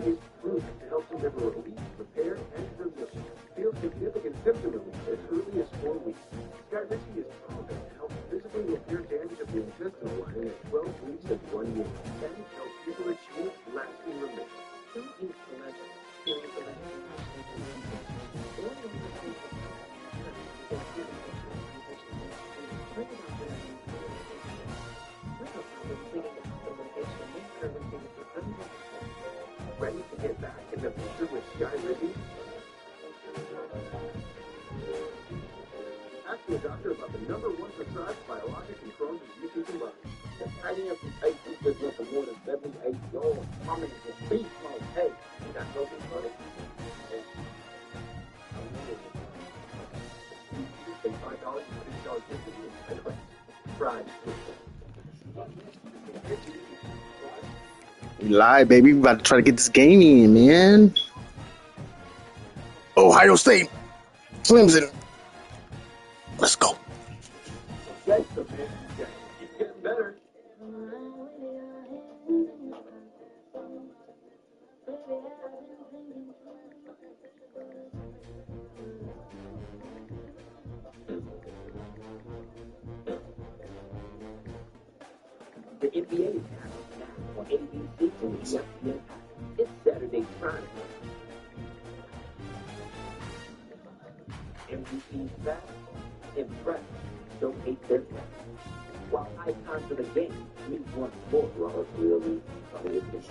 is proven to help deliver relief, repair, and resilience. Feel significant symptom relief as early as 4 weeks. Dynasty is proven to help physically repair damage of the intestinal lining at 12 weeks and 1 year. And help people achieve lasting remission. Who is Clemson? Ready to get back in the future with Sky Living? Ask your doctor about the #1 prescribed biologic and Crohn's disease combined. I have some patients with nothing more than 78 yards. I mean, it's beast mode. Hey, you got broken money. $5 and $50 difference. Fried. We live, baby. We about to try to get this game in, man. Ohio State, Clemson. Let's go. Keep getting better. The NBA is happening now on ABC and ESPN. It's Saturday Friday. MVP's back, impressed, don't hate their back. While icons of the game meet once more, Ross really probably this.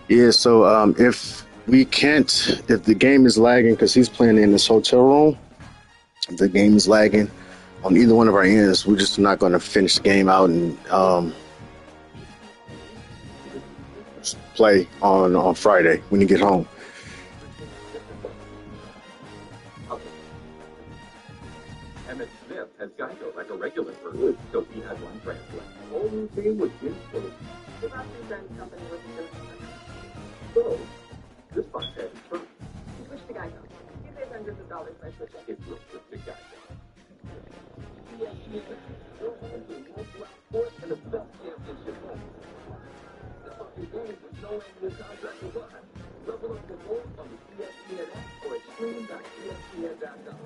Yeah, so if the game is lagging because he's playing in this hotel room, if the game is lagging on either one of our ends, we're just not going to finish the game out and play on Friday when you get home. Emmett Smith has Geico like a regular person, so he had one transplant. All new team was Jim Phillips. The Rock Insurance Company was the So, this bus had his first. He switched to Geico. He saved hundreds of dollars by switching. It was just a Geico. And the best championship win. The fucking game with no end of contract with us. Level up the goal on the ESPN app or at stream.espn.com.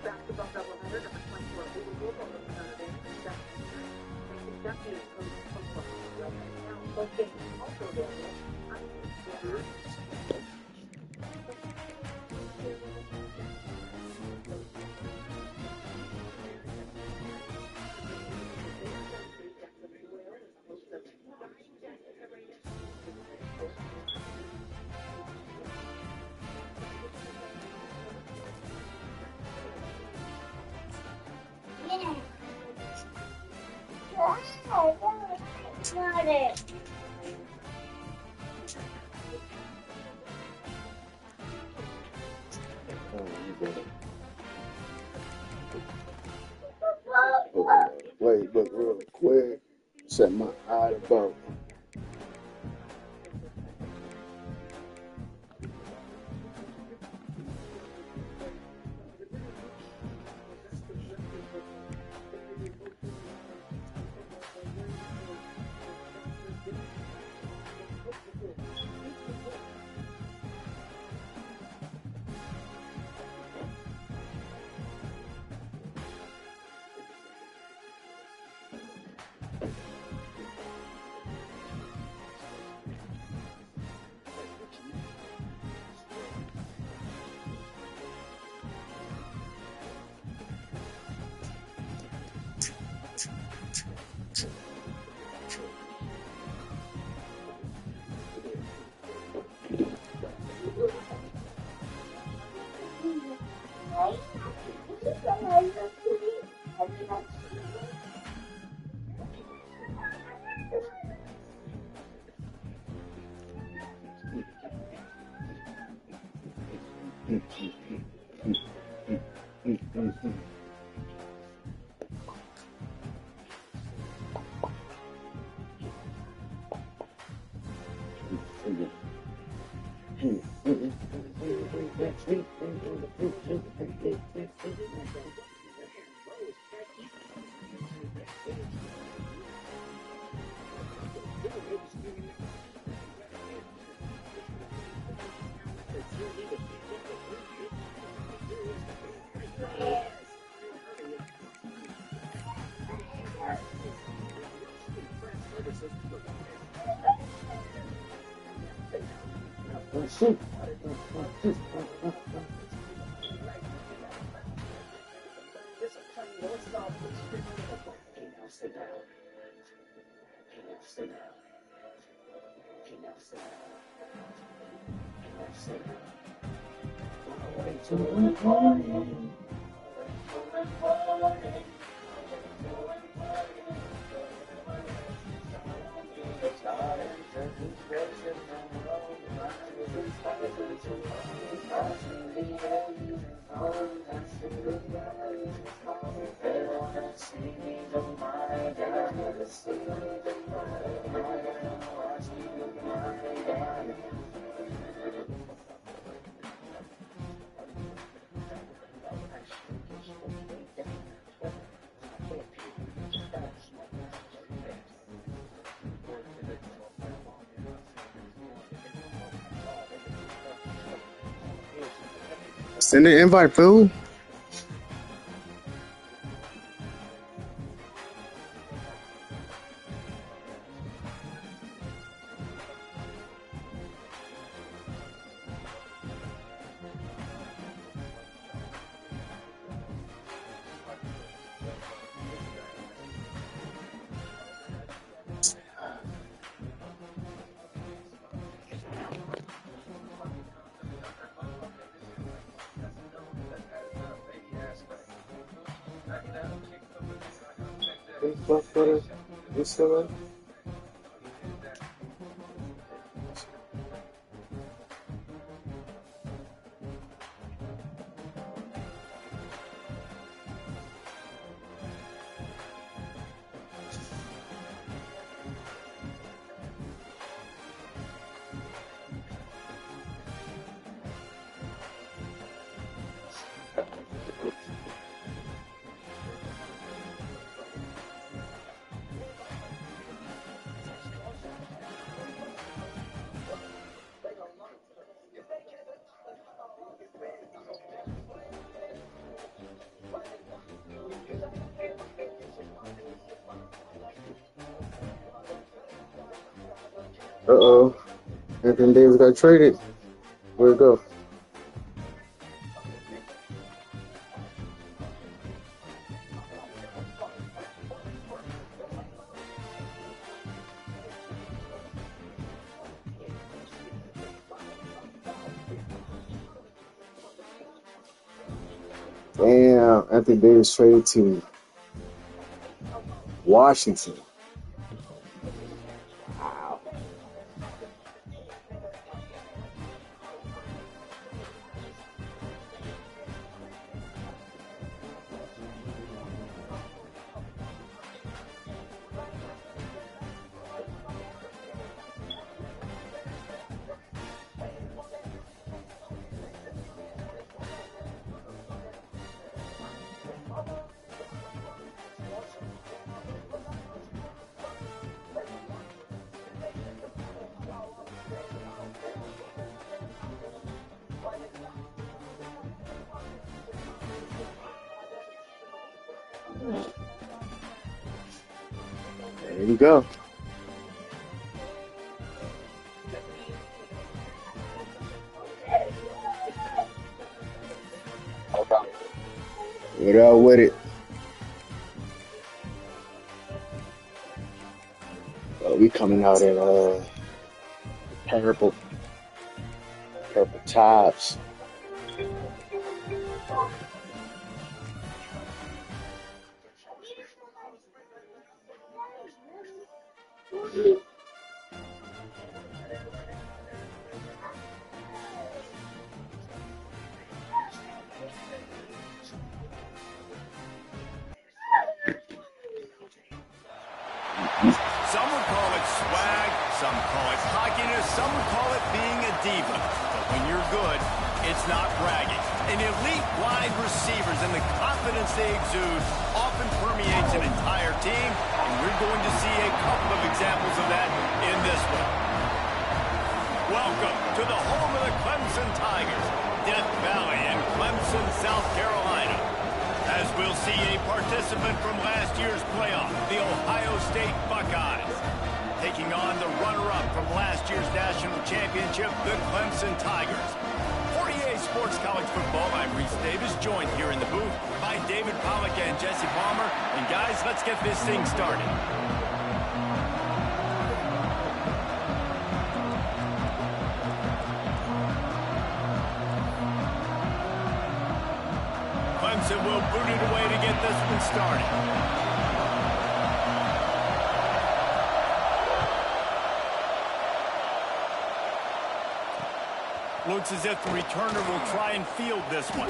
Basketball doubleheader, number 24, Google on the Saturday. Ducky now both games also available on Playbook real quick. Set my eye about. Send an invite, fool. Uh-oh. Anthony Davis got traded. Where'd it go? Damn, Anthony Davis traded to Washington. Wow. There you go. Get out with it. We coming out in purple tops. some call it cockiness, some would call it being a diva. But when you're good, it's not bragging. An elite wide receivers and the confidence they exude often permeates an entire team, and we're going to see a couple of examples of that in this one. Welcome to the home of the Clemson Tigers, Death Valley in Clemson, South Carolina. As we'll see a participant from last year's playoff, the Ohio State Buckeyes, taking on the runner-up from last year's national championship, the Clemson Tigers. For EA Sports College Football, I'm Reese Davis, joined here in the booth by David Pollack and Jesse Palmer. And guys, let's get this thing started. Clemson will boot it away to get this one started. Looks as if the returner will try and field this one.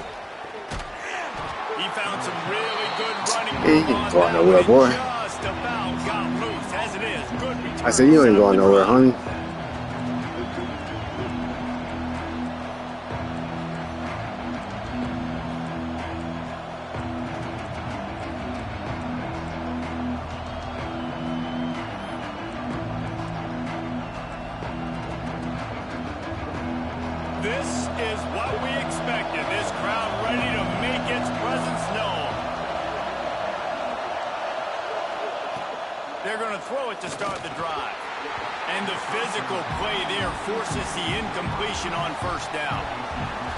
He found some really good running. He ain't going nowhere, boy. Just about got loose. As it is, good return. I said, you ain't going nowhere, honey. This is what we expected. This crowd ready to make its presence known. They're going to throw it to start the drive. And the physical play there forces the incompletion on first down.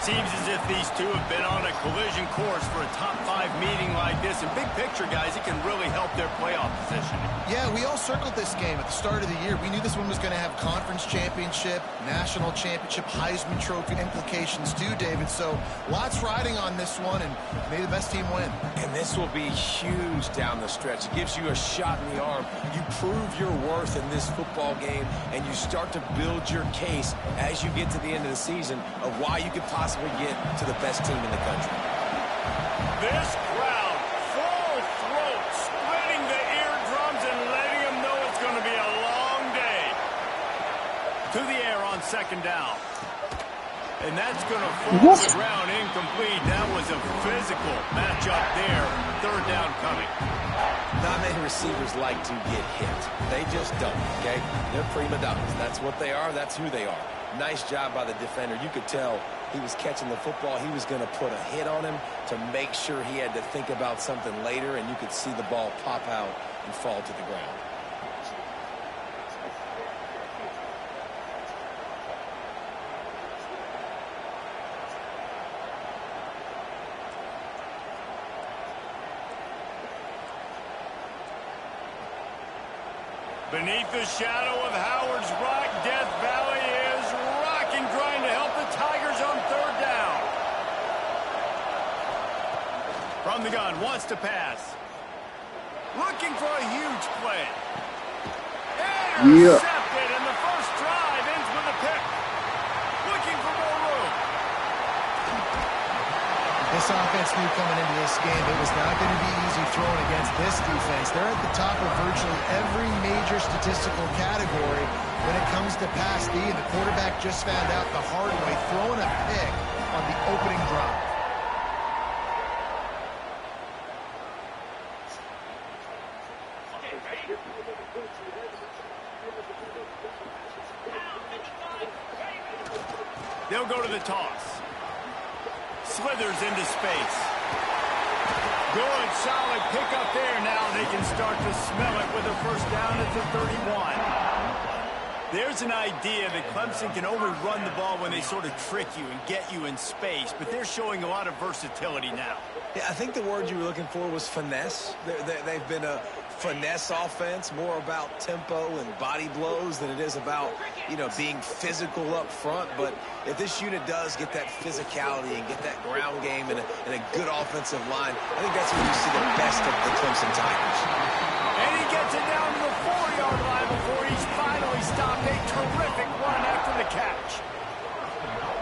Seems as if these two have been on a collision course for a top-5 meeting like this. And big picture, guys, it can really help their playoff position. Yeah, we all circled this game at the start of the year. We knew this one was going to have conference championship, national championship, Heisman Trophy implications too, David. So lots riding on this one, and may the best team win. And this will be huge down the stretch. It gives you a shot in the arm. You prove your worth in this football game, and you start to build your case as you get to the end of the season of why you could possibly get to the best team in the country. This crowd, full throat, splitting the eardrums and letting them know it's going to be a long day. To the air on second down. And that's going to fall to the ground incomplete. That was a physical matchup there. Third down coming. Not many receivers like to get hit. They just don't, okay? They're prima donnas. That's what they are. That's who they are. Nice job by the defender. You could tell he was catching the football. He was going to put a hit on him to make sure he had to think about something later, and you could see the ball pop out and fall to the ground. Beneath the shadow of Howard's Rock, Death Valley is rocking, trying to help the Tigers on third down. From the gun, wants to pass. Looking for a huge play. Intercepted, and the first drive ends with a pick. Looking for more room. This offense knew coming into this game it was not going to be easy throwing against this defense. They're at the top of virtually every major statistical category when it comes to pass D, and the quarterback just found out the hard way, throwing a pick on the opening drive. They'll go to the toss. Slithers into space. Good, solid pickup there. Now they can start to smell it with a first down at the 31. There's an idea that Clemson can only run the ball when they sort of trick you and get you in space, but they're showing a lot of versatility now. Yeah, I think the word you were looking for was finesse. They've been a finesse offense, more about tempo and body blows than it is about, being physical up front. But if this unit does get that physicality and get that ground game and a good offensive line, I think that's when you see the best of the Clemson Tigers. And he gets it down to the 4-yard line before he's finally stopped. A terrific run after the catch.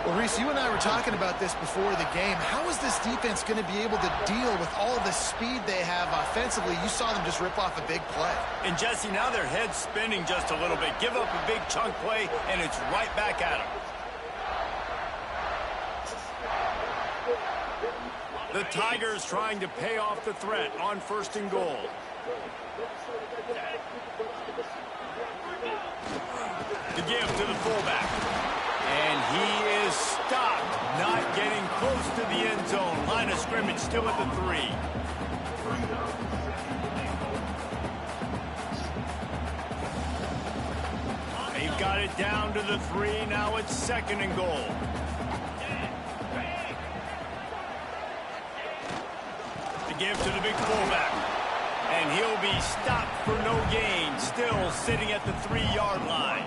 Well, Reese, you and I were talking about this before the game. How is this defense going to be able to deal with all the speed they have offensively? You saw them just rip off a big play. And Jesse, now their head's spinning just a little bit. Give up a big chunk play, and it's right back at them. The Tigers trying to pay off the threat on 1st and goal. The give to the fullback. And he is stopped, not getting close to the end zone. Line of scrimmage still at the 3. They've got it down to the 3. Now it's 2nd and goal. The give to the big fullback. And he'll be stopped for no gain. Still sitting at the 3-yard line.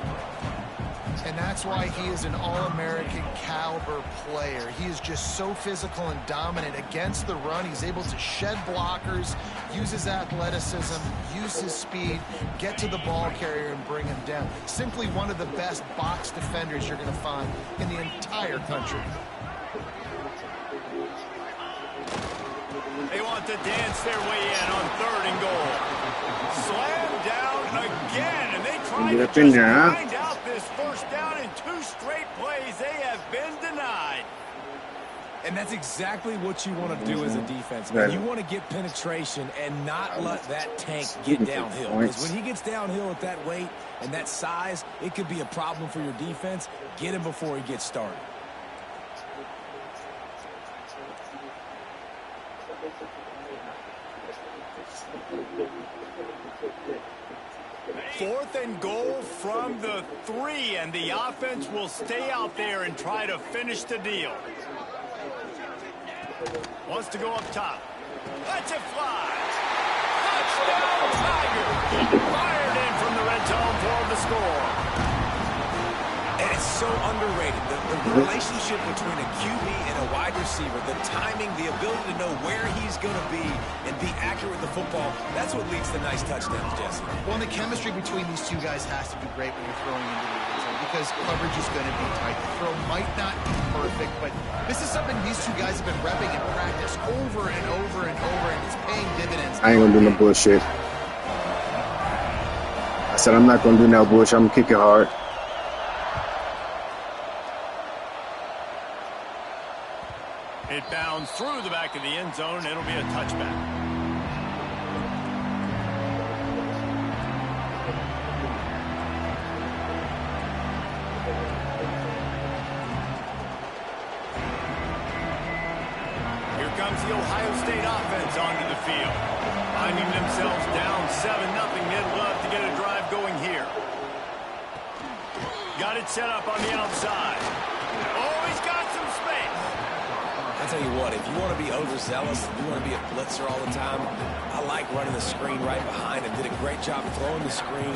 And that's why he is an All-American caliber player. He is just so physical and dominant against the run. He's able to shed blockers, use his athleticism, use his speed, get to the ball carrier and bring him down. Simply one of the best box defenders you're going to find in the entire country. They want to dance their way in on 3rd and goal. Slam down again, and they try to just find out this 1st down in 2 straight plays. They have been denied. And that's exactly what you want to do as a defense, man. You want to get penetration and not let that tank get downhill. Because when he gets downhill at that weight and that size, it could be a problem for your defense. Get him before he gets started. 4th and goal from the 3, and the offense will stay out there and try to finish the deal. Wants to go up top. Lets it fly. Touchdown, Tigers! Fired in from the red zone for the score. And it's so underrated. The relationship between a QB and a wide receiver, the timing, the ability to know where he's going to be and be accurate with the football, that's what leads to nice touchdowns, Jesse. Well, the chemistry between these two guys has to be great when you're throwing into the end zone because coverage is going to be tight. The throw might not be perfect, but this is something these two guys have been repping in practice over and over and over, and it's paying dividends. I ain't going to do no bullshit. I said I'm not going to do no bullshit. I'm going to kick it hard. It bounds through the back of the end zone. It'll be a touchback. Here comes the Ohio State offense onto the field. Finding themselves down 7-0. They'd love to get a drive going here. Got it set up on the outside. Oh, he's got some space. I'll tell you what, if you want to be overzealous, if you want to be a blitzer all the time, I like running the screen right behind him. Did a great job throwing the screen.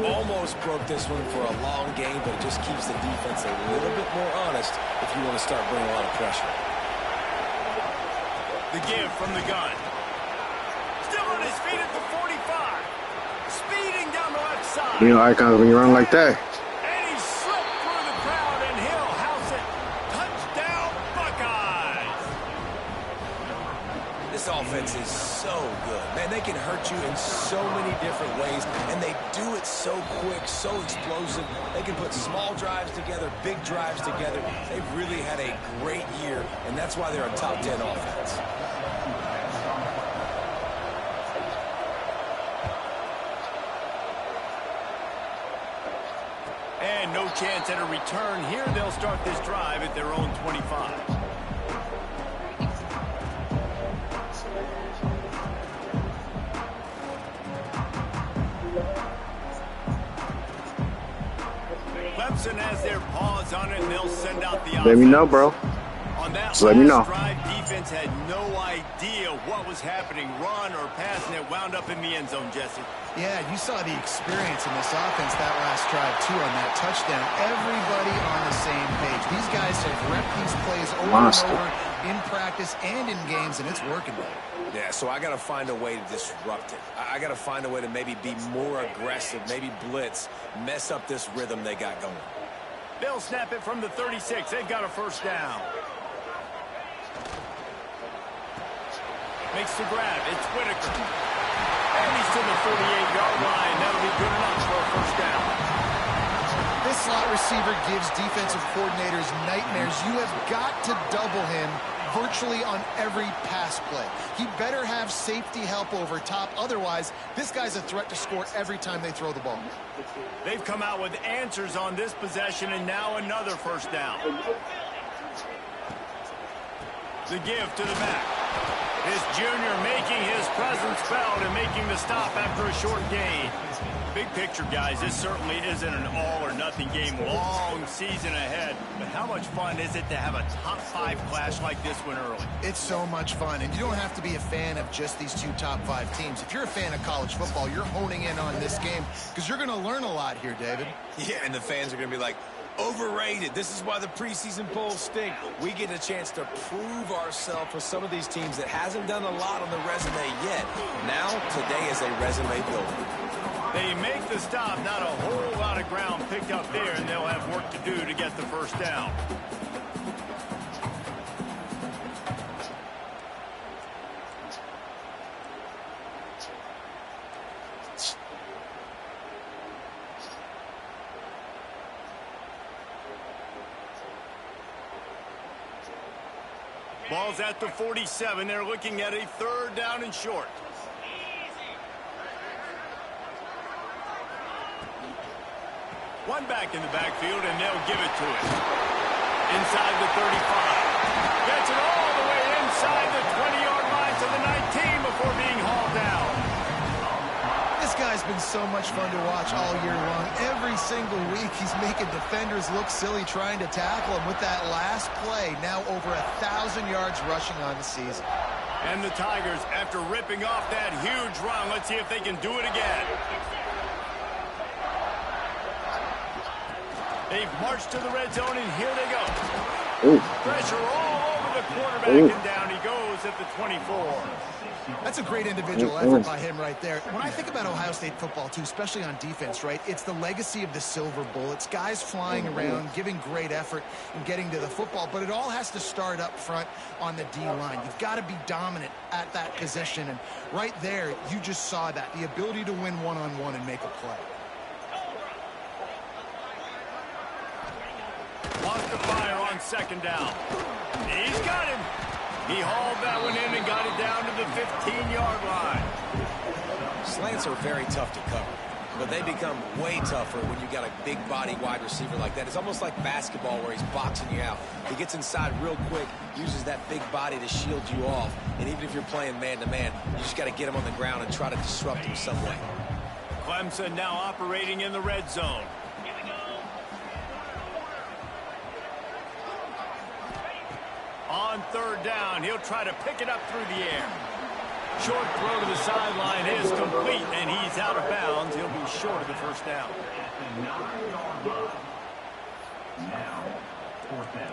Almost broke this one for a long game, but it just keeps the defense a little bit more honest if you want to start bringing a lot of pressure. The give from the gun. Still on his feet at the 45. Speeding down the left side. You know, icons when you run like that. This offense is so good. Man, they can hurt you in so many different ways, and they do it so quick, so explosive. They can put small drives together, big drives together. They've really had a great year, and that's why they're a top 10 offense. And no chance at a return here. They'll start this drive at their own 25. Clemson has their paws on it, and they'll send out the offense. Let me know, bro. On that just let me know. Drive, defense had no idea what was happening, run or pass, and it wound up in the end zone, Jesse. Yeah, you saw the experience in this offense that last drive, too, on that touchdown. Everybody on the same page. These guys have repped these plays over and over in practice and in games, and it's working, buddy. Yeah, so I got to find a way to disrupt it. I got to find a way to maybe be more aggressive, maybe blitz, mess up this rhythm they got going. They'll snap it from the 36. They've got a first down. Makes the grab. It's Whitaker. And he's to the 38-yard line. That'll be good enough for a first down. This slot receiver gives defensive coordinators nightmares. You have got to double him virtually on every pass play. He better have safety help over top. Otherwise, this guy's a threat to score every time they throw the ball. They've come out with answers on this possession, and now another first down. The give to the back. This junior making his presence felt and making the stop after a short gain. Big picture, guys, this certainly isn't an all-or-nothing game. Long season ahead. But how much fun is it to have a top-5 clash like this one early? It's so much fun, and you don't have to be a fan of just these two top-5 teams. If you're a fan of college football, you're honing in on this game because you're going to learn a lot here, David. Yeah, and the fans are going to be like, overrated. This is why the preseason polls stink. We get a chance to prove ourselves with some of these teams that hasn't done a lot on the resume yet. Now, today is a resume builder. They make the stop, not a whole lot of ground picked up there, and they'll have work to do to get the first down. Ball's at the 47. They're looking at a third down and short. One back in the backfield, and they'll give it to him. Inside the 35. Gets it all the way inside the 20-yard line to the 19 before being hauled down. This guy's been so much fun to watch all year long. Every single week, he's making defenders look silly trying to tackle him with that last play. Now over 1,000 yards rushing on the season. And the Tigers, after ripping off that huge run, let's see if they can do it again. They've marched to the red zone, and here they go. Ooh. Pressure all over the quarterback, and down he goes at the 24. That's a great individual effort by him right there. When I think about Ohio State football, too, especially on defense, right, it's the legacy of the Silver Bullets, guys flying around, giving great effort and getting to the football, but it all has to start up front on the D-line. You've got to be dominant at that position, and right there, you just saw that, the ability to win one-on-one and make a play. Lost the fire on second down. He's got him. He hauled that one in and got it down to the 15-yard line. Slants are very tough to cover, but they become way tougher when you got a big body wide receiver like that. It's almost like basketball where he's boxing you out. He gets inside real quick, uses that big body to shield you off, and even if you're playing man-to-man, you just got to get him on the ground and try to disrupt him some way. Clemson now operating in the red zone. On third down, he'll try to pick it up through the air. Short throw to the sideline is complete, and he's out of bounds. He'll be short of the first down. Now, fourth down.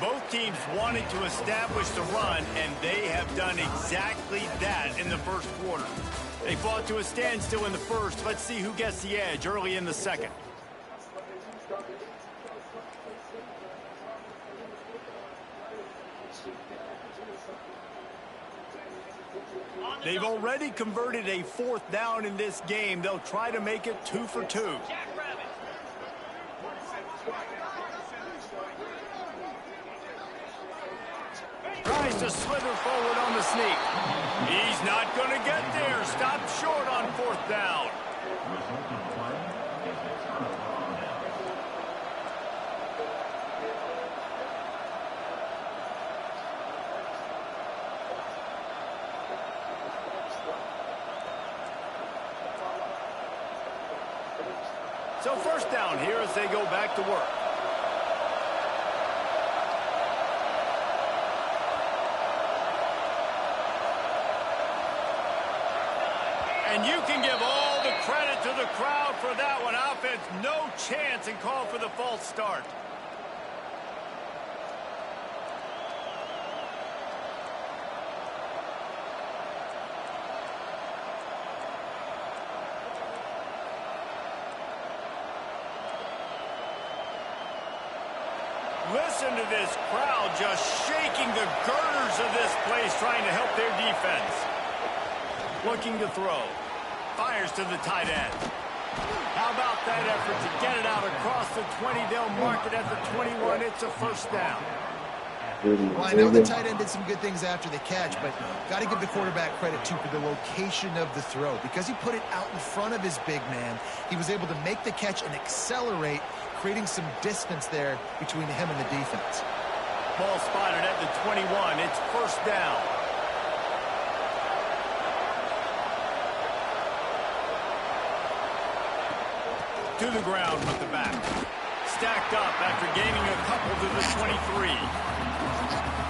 Both teams wanted to establish the run, and they have done exactly that in the first quarter. They fought to a standstill in the first. Let's see who gets the edge early in the second. They've already converted a fourth down in this game. They'll try to make it 2 for 2. Tries to slither forward on the sneak. He's not going to get there. Stopped short on fourth down. So first down here as they go back to work. And you can give all the credit to the crowd for that one. Offense, no chance, and call for the false start. Listen to this crowd just shaking the girders of this place, trying to help their defense. Looking to throw. Fires to the tight end. How about that effort to get it out across the 20? They'll mark it at the 21. It's a first down. Well, I know the tight end did some good things after the catch, but got to give the quarterback credit, too, for the location of the throw. Because he put it out in front of his big man, he was able to make the catch and accelerate, creating some distance there between him and the defense. Ball spotted at the 21. It's first down. To the ground with the back. Stacked up after gaining a couple to the 23.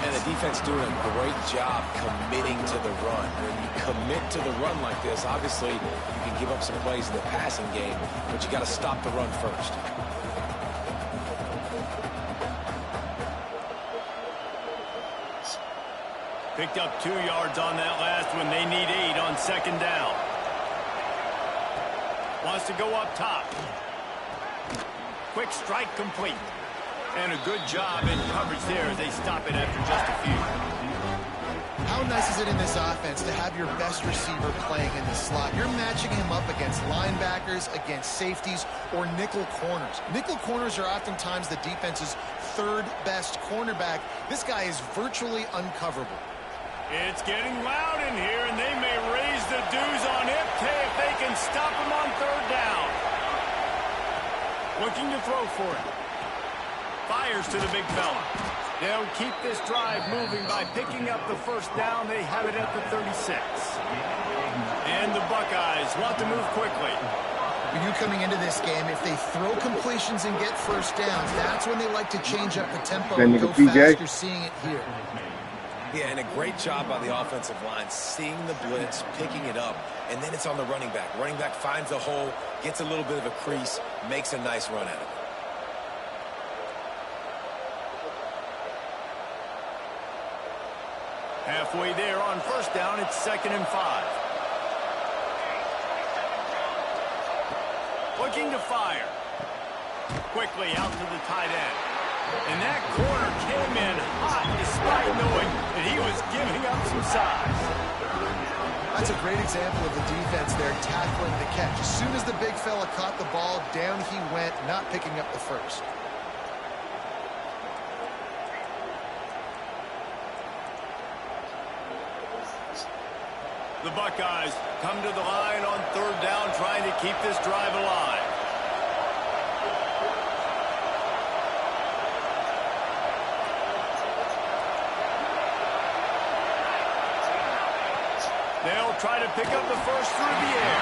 And the defense doing a great job committing to the run. When you commit to the run like this, obviously you can give up some plays in the passing game, but you got to stop the run first. Picked up 2 yards on that last one. They need 8 on second down. Wants to go up top. Quick strike complete. And a good job in coverage there as they stop it after just a few. How nice is it in this offense to have your best receiver playing in the slot? You're matching him up against linebackers, against safeties, or nickel corners. Nickel corners are oftentimes the defense's third best cornerback. This guy is virtually uncoverable. It's getting loud in here, and they may raise the dues on Iptay if they can stop him on third down. Looking to throw for it. Fires to the big fella. They'll keep this drive moving by picking up the first down. They have it at the 36. And the Buckeyes want to move quickly. When you're coming into this game, if they throw completions and get first downs, that's when they like to change up the tempo and go fast. You're seeing it here. Yeah, and a great job by the offensive line, seeing the blitz, picking it up, and then it's on the running back. Running back finds a hole, gets a little bit of a crease, makes a nice run at it. Halfway there on first down, it's 2nd and 5. Looking to fire. Quickly out to the tight end. And that corner came in hot despite knowing that he was giving up some size. That's a great example of the defense there tackling the catch. As soon as the big fella caught the ball, down he went, not picking up the first. The Buckeyes come to the line on third down, trying to keep this drive alive. They'll try to pick up the first through the air.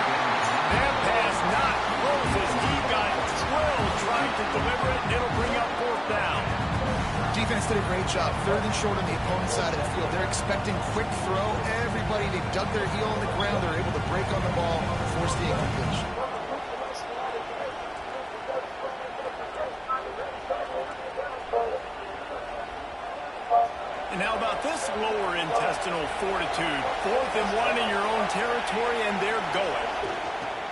That pass not close as he got drilled trying to deliver it, and it'll bring up fourth down. Defense did a great job. 3rd and short on the opponent's side of the field. They're expecting quick throw. Everybody, they dug their heel on the ground. They're able to break on the ball, force the incompletion. And how about this lower intestinal fortitude? 4th and 1 in your own territory, and they're going.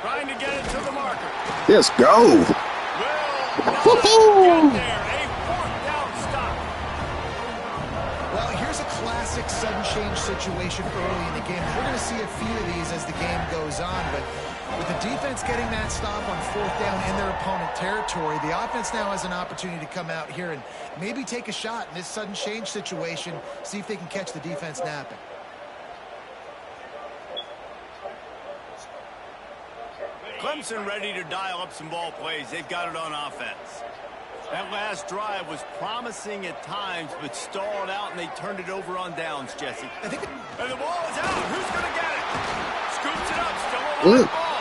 Trying to get it to the marker. Let's go. Well, get there. A 4th down stop. Well, here's a classic sudden change situation early in the game. We're going to see a few of these as the game goes on, but with the defense getting that stop on 4th down in their opponent territory, the offense now has an opportunity to come out here and maybe take a shot in this sudden change situation, see if they can catch the defense napping. Clemson ready to dial up some ball plays. They've got it on offense. That last drive was promising at times, but stalled out, and they turned it over on downs, Jesse. And the ball is out. Who's going to get it? Scoops it up. Still a live ball.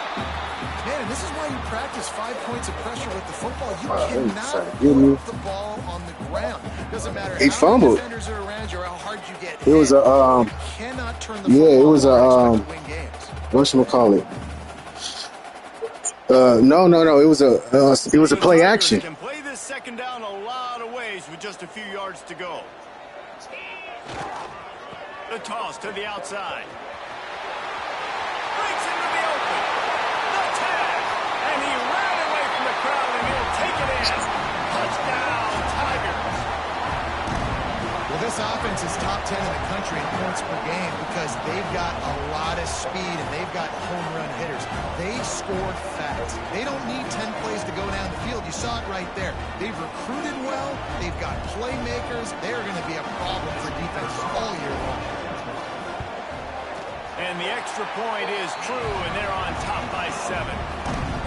Man, and this is why you practice 5 points of pressure with the football. You cannot put the ball on the ground. Doesn't matter how many defenders are around you or how hard you get hit. It was a you cannot turn the football it was over to win games. Whatchamacallit? No. It was a play action. Can play this second down a lot of ways with just a few yards to go. The toss to the outside. Breaks into the open. The tag. And he ran away from the crowd, and he'll take it in. Touchdown, Tigers. 10 in the country in points per game because they've got a lot of speed and they've got home run hitters. They scored fast. They don't need 10 plays to go down the field. You saw it right there. They've recruited well. They've got playmakers. They're going to be a problem for defenses all year long. And the extra point is true, and they're on top by 7.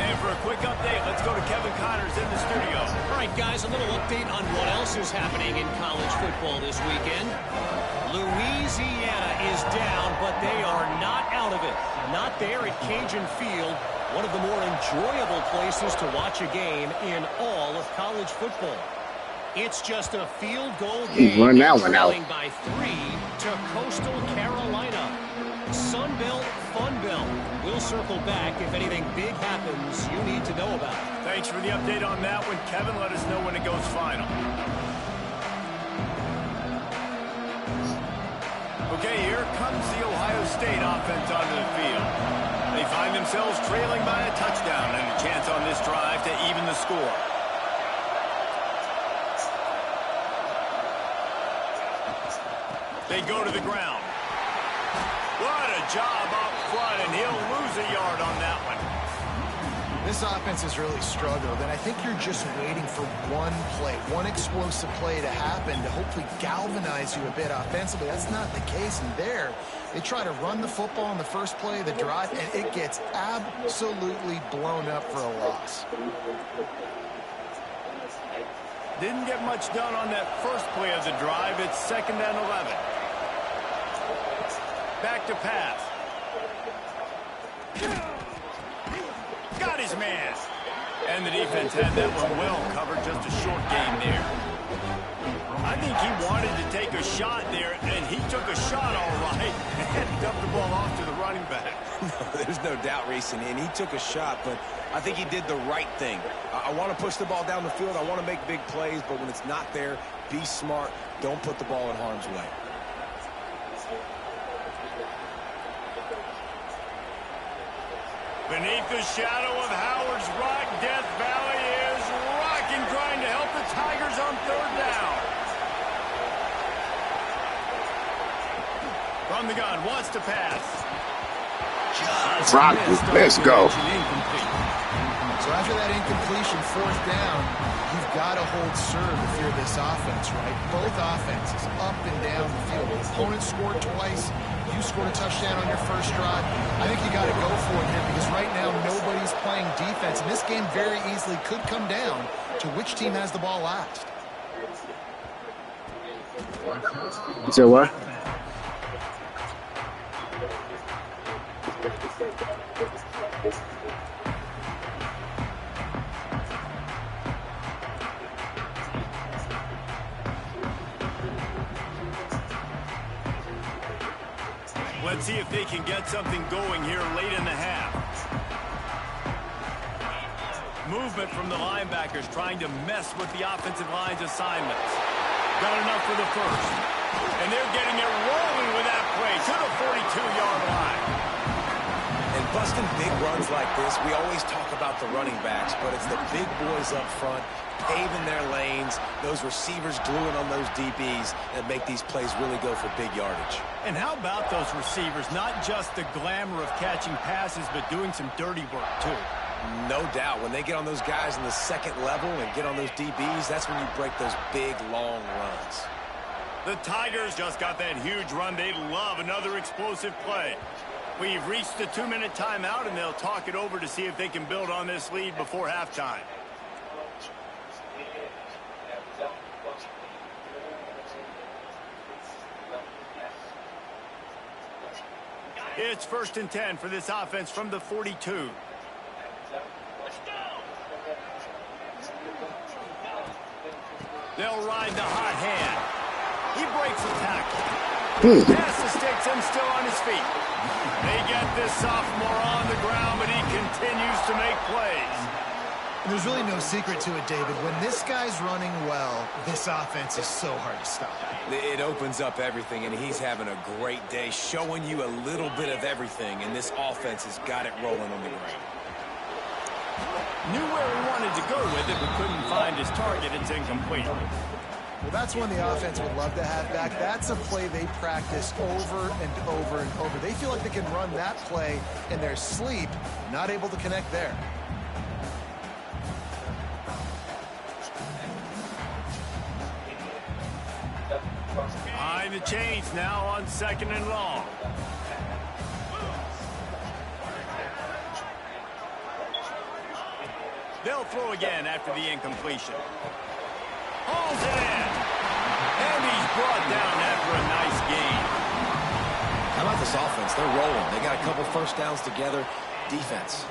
And for a quick update, let's go to Kevin Connors in the studio. All right, guys, a little update on what else is happening in college football this weekend. Louisiana is down, but they are not out of it. Not there at Cajun Field, one of the more enjoyable places to watch a game in all of college football. It's just a field goal game, run that one out by 3 to Coastal Carolina. Sun Belt, Fun Belt. We'll circle back if anything big happens you need to know about. Thanks for the update on that one, Kevin. Let us know when it goes final. Okay, here comes the Ohio State offense onto the field. They find themselves trailing by a touchdown and a chance on this drive to even the score. They go to the ground. What a job up front, and he'll lose a yard on that one. This offense has really struggled, and I think you're just waiting for one play, one explosive play to happen to hopefully galvanize you a bit offensively. That's not the case, and there, they try to run the football on the first play of the drive, and it gets absolutely blown up for a loss. Didn't get much done on that first play of the drive. It's 2nd and 11. Back to pass. Got his man. And the defense had that one well covered. Just a short game there. I think he wanted to take a shot there, and he took a shot all right and dumped the ball off to the running back. There's no doubt, Reese, and he took a shot, but I think he did the right thing. I want to push the ball down the field. I want to make big plays, but when it's not there, be smart. Don't put the ball in harm's way. Beneath the shadow of Howard's Rock, Death Valley is rocking, trying to help the Tigers on 3rd down. From the gun, wants to pass. Rock, let's go. So after that incompletion, 4th down, you've got to hold serve if you're this offense, right? Both offenses up and down the field. The opponent scored twice. You scored a touchdown on your first drive. I think you got to go for it here because right now nobody's playing defense. And this game very easily could come down to which team has the ball last. You said what? Let's see if they can get something going here late in the half. Movement from the linebackers trying to mess with the offensive line's assignments. Got enough for the first. And they're getting it rolling with that play to the 42-yard line. And busting big runs like this, we always talk about the running backs, but it's the big boys up front paving their lanes, those receivers gluing on those DBs that make these plays really go for big yardage. And how about those receivers? Not just the glamour of catching passes, but doing some dirty work, too. No doubt. When they get on those guys in the second level and get on those DBs, that's when you break those big, long runs. The Tigers just got that huge run. They love another explosive play. We've reached the 2-minute timeout, and they'll talk it over to see if they can build on this lead before halftime. It's 1st and 10 for this offense from the 42. They'll ride the hot hand. He breaks the tackle. Pass the sticks and still on his feet. They get this sophomore on the ground, but he continues to make plays. And there's really no secret to it, David. When this guy's running well, this offense is so hard to stop. It opens up everything, and he's having a great day, showing you a little bit of everything, and this offense has got it rolling on the ground. Knew where he wanted to go with it, but couldn't find his target. It's incomplete. Well, that's one the offense would love to have back. That's a play they practice over and over and over. They feel like they can run that play in their sleep, not able to connect there. Behind the chains now on 2nd and long. They'll throw again after the incompletion. Hauls it in. And he's brought down after a nice gain. How about this offense? They're rolling. They got a couple first downs together. Defense.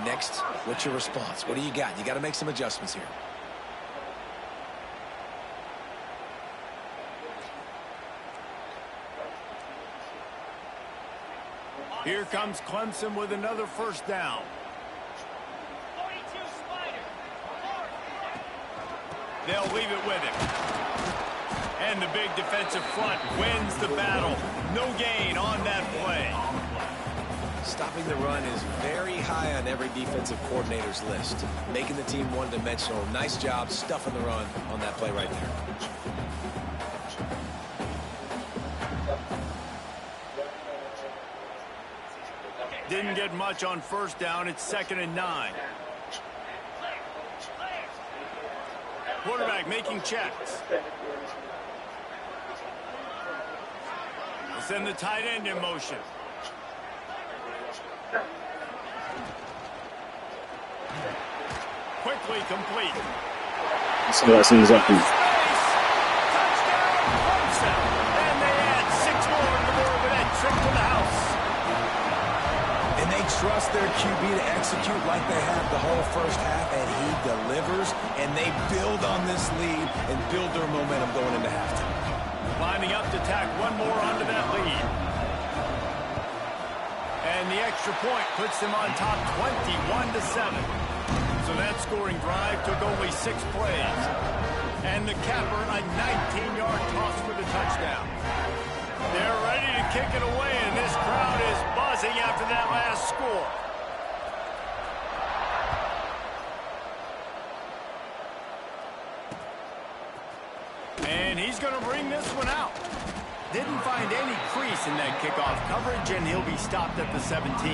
Next, what's your response? What do you got? You got to make some adjustments here. Here comes Clemson with another first down. They'll leave it with him. And the big defensive front wins the battle. No gain on that play. Stopping the run is very high on every defensive coordinator's list. Making the team one-dimensional. Nice job stuffing the run on that play right there. Didn't get much on first down. It's 2nd and 9. Quarterback making checks. We'll send the tight end in motion. Quickly complete. So that seems up. Touchdown, Clemson. And they add 6 more to the board with that trip to the house. And they trust their QB to execute like they have the whole first half, and he delivers, and they build on this lead and build their momentum going into halftime. Lining up to tack one more onto that lead. And the extra point puts them on top 21-7. So that scoring drive took only 6 plays. And the capper, a 19-yard toss for the touchdown. They're ready to kick it away, and this crowd is buzzing after that last score. And he's going to bring this one out. Didn't find any crease in that kickoff coverage, and he'll be stopped at the 17.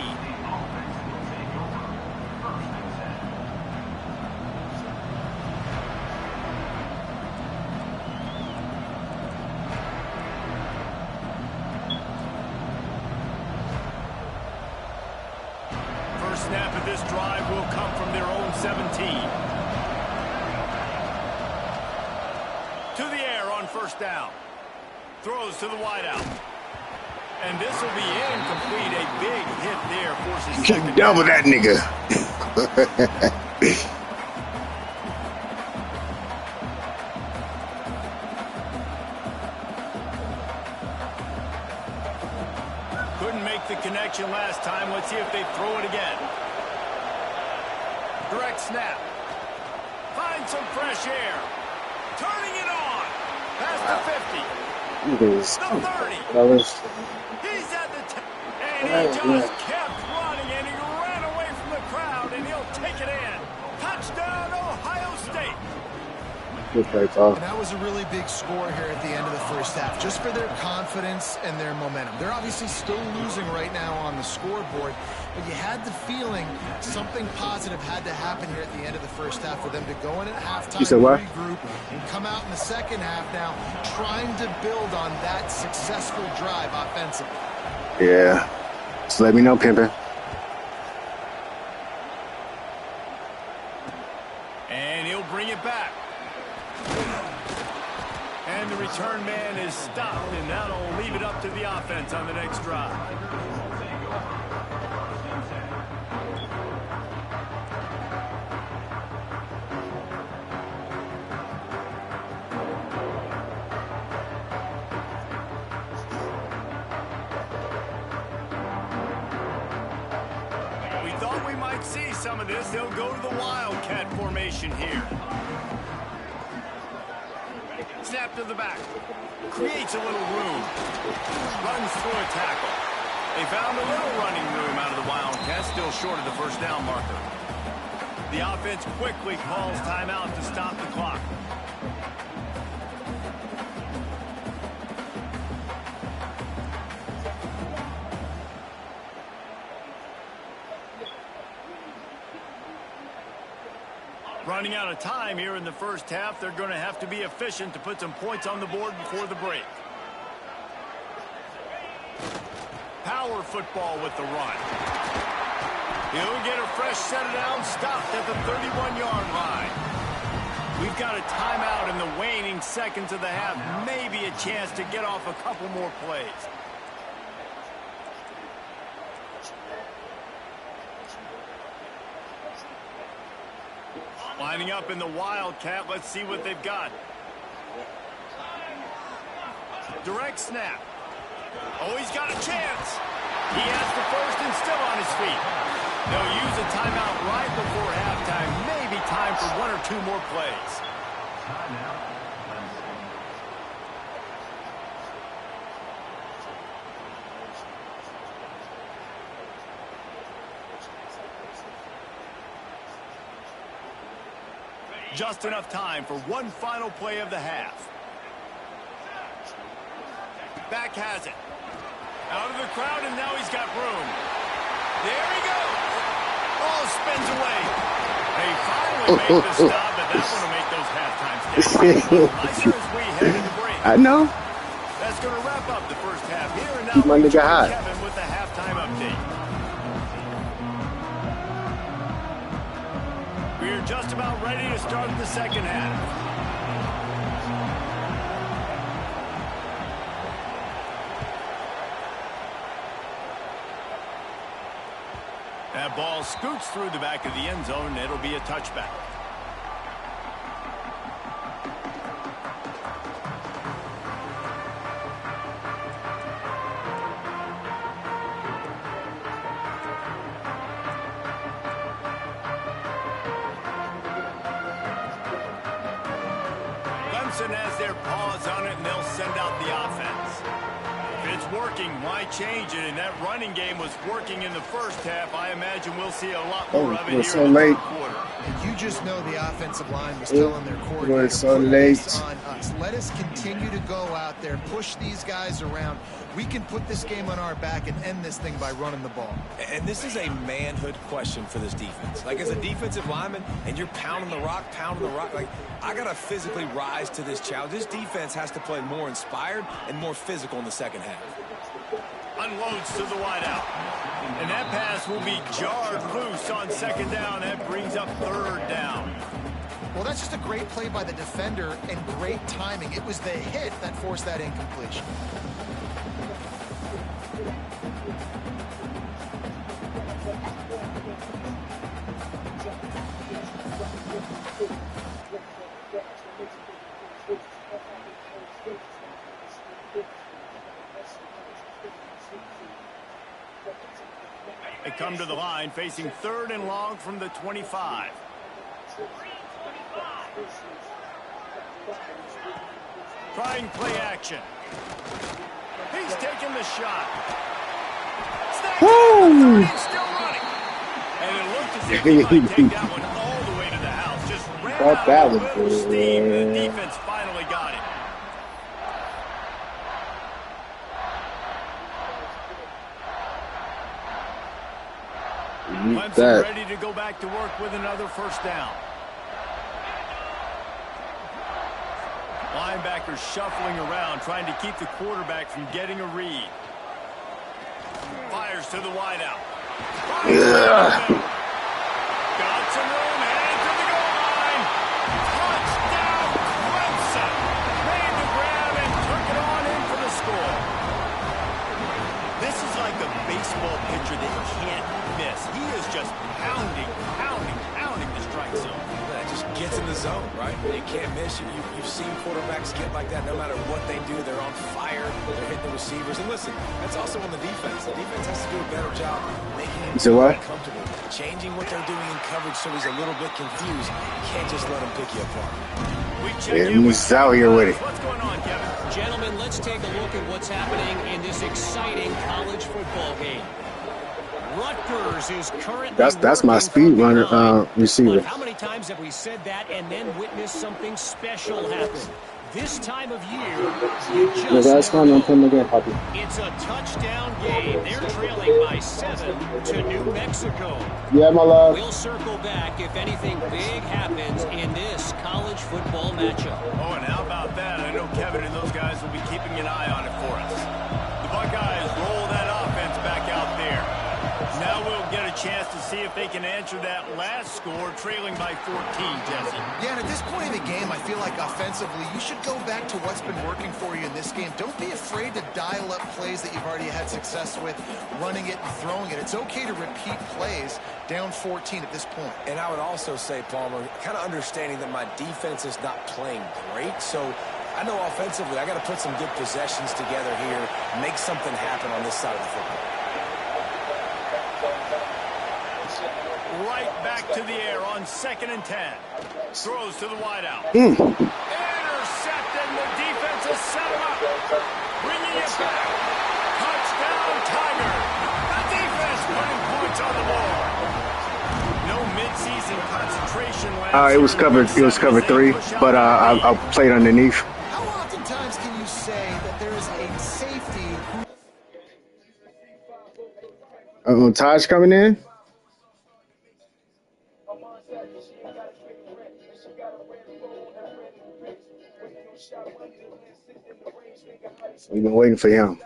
First snap of this drive will come from their own 17. To the air on first down. Throws to the wideout. And this will be incomplete. A big hit there forces second down. Double that nigga. Couldn't make the connection last time. Let's see if they throw it again. Direct snap. Find some fresh air. Turning it on. Past the 50. The 30. He's at the 10. And he just kept running, and he ran away from the crowd, and he'll take it in. Touchdown, Ohio State. And that was a really big score here at the end of the first half, just for their confidence and their momentum. They're obviously still losing right now on the scoreboard, but you had the feeling something positive had to happen here at the end of the first half for them to go in at halftime, regroup, and come out in the second half now trying to build on that successful drive offensively. Yeah. Just let me know, Pimpin'. And he'll bring it back. And the return man is stopped, and that'll leave it up to the offense on the next drive. We thought we might see some of this. They'll go to the Wildcat formation here. Snap to the back. Creates a little room. Runs through a tackle. They found a little running room out of the Wildcats, still short of the first down marker. The offense quickly calls timeout to stop the clock. Running out of time here in the first half. They're going to have to be efficient to put some points on the board before the break. Power football with the run. He'll get a fresh set down, stopped at the 31-yard line. We've got a timeout in the waning seconds of the half. Maybe a chance to get off a couple more plays. Lining up in the Wildcat. Let's see what they've got. Direct snap. Oh, he's got a chance. He has the first and still on his feet. They'll use a timeout right before halftime. Maybe time for one or two more plays. Just enough time for one final play of the half. Back has it. Out of the crowd, and now he's got room. There he goes. Oh, spins away. They finally made the stop, but that's going to make those halftime stats nicer as we head into break. I know. That's going to wrap up the first half here, and Keep my now we nigga join hot. Kevin with the halftime update. We're just about ready to start the second half. That ball scoots through the back of the end zone, and it'll be a touchback. Clemson has their paws on it, and they'll send out the offense. If it's working, why change it? And that running game was working in the first half. I imagine we'll see a lot more of it here so in the late. third quarter. And you just know the offensive line was telling their We're coordinator, so put late. this on us. Let us continue to go out there, push these guys around. We can put this game on our back and end this thing by running the ball. And this is a manhood question for this defense. Like, as a defensive lineman, and you're pounding the rock, like, I got to physically rise to this challenge. This defense has to play more inspired and more physical in the second half. Unloads to the wideout. And that pass will be jarred loose on second down. That brings up third down. Well, that's just a great play by the defender and great timing. It was the hit that forced that incompletion. They come to the line facing third and long from the 25. Trying play action. He's taking the shot. Woo! He's still running. And it looked as if he might take that one all the way to the house. Just ran Thought out that with was a little good. steam. The defense finally got it. Clemson That. ready to go back to work with another first down. Linebackers shuffling around, trying to keep the quarterback from getting a read. Fires to the wideout. Got some room, headed to the goal line. Touchdown, Clemson. Made the grab and took it on in for the score. This is like a baseball pitcher that you can't miss. He is just pounding the strike zone. That just gets in the zone, right? You can't miss. You've seen quarterbacks get like that no matter what they do. They're on fire. They're hitting the receivers. And listen, that's also on the defense. The defense has to do a better job making him So what? comfortable, changing what they're doing in coverage so he's a little bit confused. You can't just let him pick you apart. We check Yeah, in with he's out here with it. What's going on, Kevin? Gentlemen, let's take a look at what's happening in this exciting college football game. Rutgers is currently That's my working speed from runner behind. receiver. But how many times have we said that and then witnessed something special happen? This time of year, you just never know. It's a touchdown game. They're trailing by 7 to New Mexico. Yeah, my love. We'll circle back if anything big happens in this college football matchup. Oh, and how about that? I know Kevin and those guys will be keeping an eye on it for us. The Buckeyes roll that offense back out there. Now we'll get a chance to see if they can answer that last score, trailing by 14, Jesse. Yeah, and at this point in the game, I feel like offensively, you should go back to what's been working for you in this game. Don't be afraid to dial up plays that you've already had success with, running it and throwing it. It's okay to repeat plays down 14 at this point. And I would also say, Palmer, kind of understanding that my defense is not playing great, so I know offensively I got to put some good possessions together here, make something happen on this side of the football. Right back to the air on 2nd and 10. Throws to the wideout. Intercepted. The defense has set him up. Bringing it back. Touchdown, Tiger. The defense putting points on the board. No midseason concentration last It was covered. It was covered 3, but I played underneath. How oftentimes can you say that there is a safety who... Taj coming in. We've been waiting for him.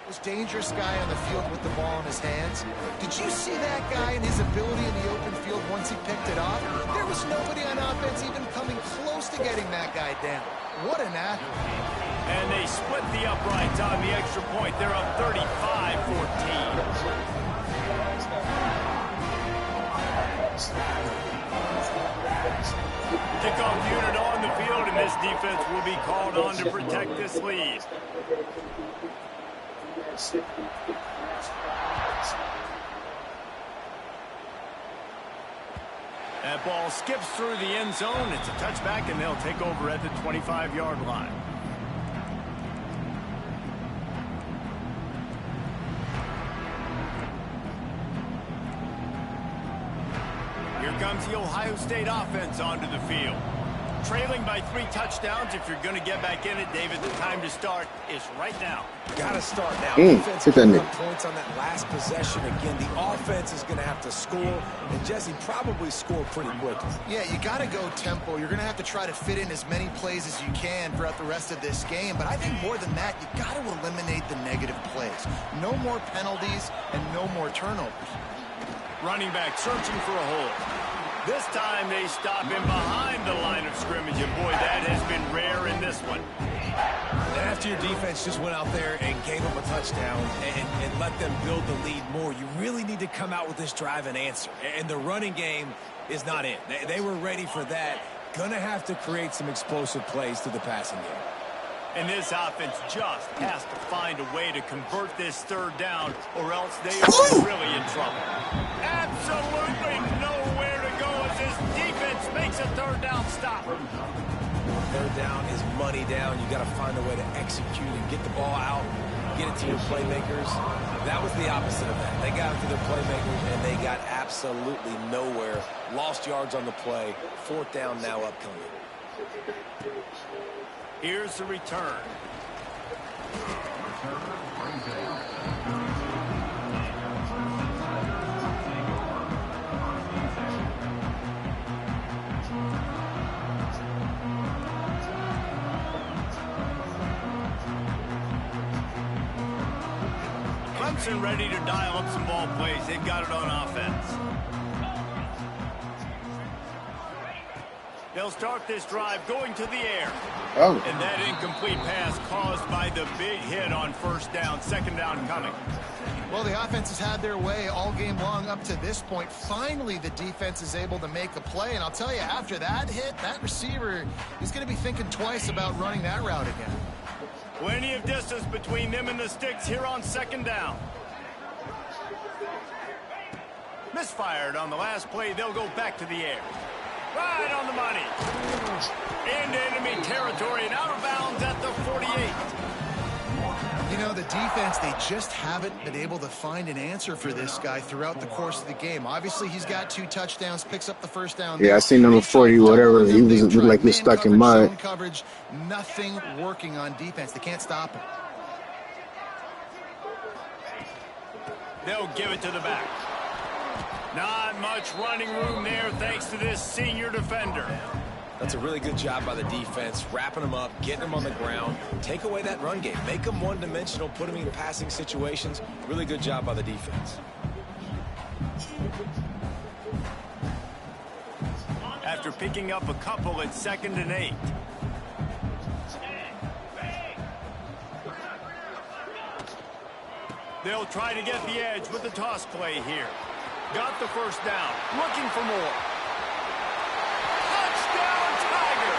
Most dangerous guy on the field with the ball in his hands. Did you see that guy and his ability in the open field once he picked it off? There was nobody on offense even coming close to getting that guy down. What an athlete. And they split the uprights on the extra point. They're up 35-14. Kickoff unit on the field, and this defense will be called on to protect this lead. That ball skips through the end zone. It's a touchback, and they'll take over at the 25-yard line. Here comes the Ohio State offense onto the field. Trailing by 3 touchdowns. If you're going to get back in it, David, the time to start is right now. Got to start now. Defense picking up points on that last possession. Again, the offense is going to have to score, and Jesse probably score pretty quickly. Yeah, you got to go tempo. You're going to have to try to fit in as many plays as you can throughout the rest of this game. But I think more than that, you got to eliminate the negative plays. No more penalties and no more turnovers. Running back searching for a hole. This time they stop him behind the line of scrimmage, and boy, that has been rare in this one. And after your defense just went out there and gave them a touchdown and let them build the lead more, you really need to come out with this drive and answer. And the running game is not in. They were ready for that. Gonna have to create some explosive plays through the passing game. And this offense just has to find a way to convert this 3rd down, or else they are really in trouble. Absolutely nowhere to go as this defense makes a 3rd down stop. 3rd down is money down. You got to find a way to execute and get the ball out, get it to your playmakers. That was the opposite of that. They got it to their playmakers, and they got absolutely nowhere. Lost yards on the play. 4th down now upcoming. Here's the return. Clemson ready to dial up some ball plays. They've got it on offense. They'll start this drive going to the air. And that incomplete pass caused by the big hit on 1st down. 2nd down coming. Well, the offense has had their way all game long up to this point. Finally, the defense is able to make a play. And I'll tell you, after that hit, that receiver is going to be thinking twice about running that route again. Plenty of distance between them and the sticks here on 2nd down. Misfired on the last play. They'll go back to the air. Right on the money. Into enemy territory and out of bounds at the 48. You know, the defense, they just haven't been able to find an answer for this guy throughout the course of the game. Obviously, he's got 2 touchdowns, picks up the first down. Yeah, I seen number 40, whatever. He was looked like he was stuck in mud. Zone coverage, nothing working on defense. They can't stop him. They'll give it to the back. Not much running room there thanks to this senior defender. That's a really good job by the defense, wrapping them up, getting them on the ground. Take away that run game. Make them one-dimensional, put them in passing situations. Really good job by the defense. After picking up a couple at 2nd and 8. They'll try to get the edge with the toss play here. Got the first down. Looking for more. Touchdown, Tiger!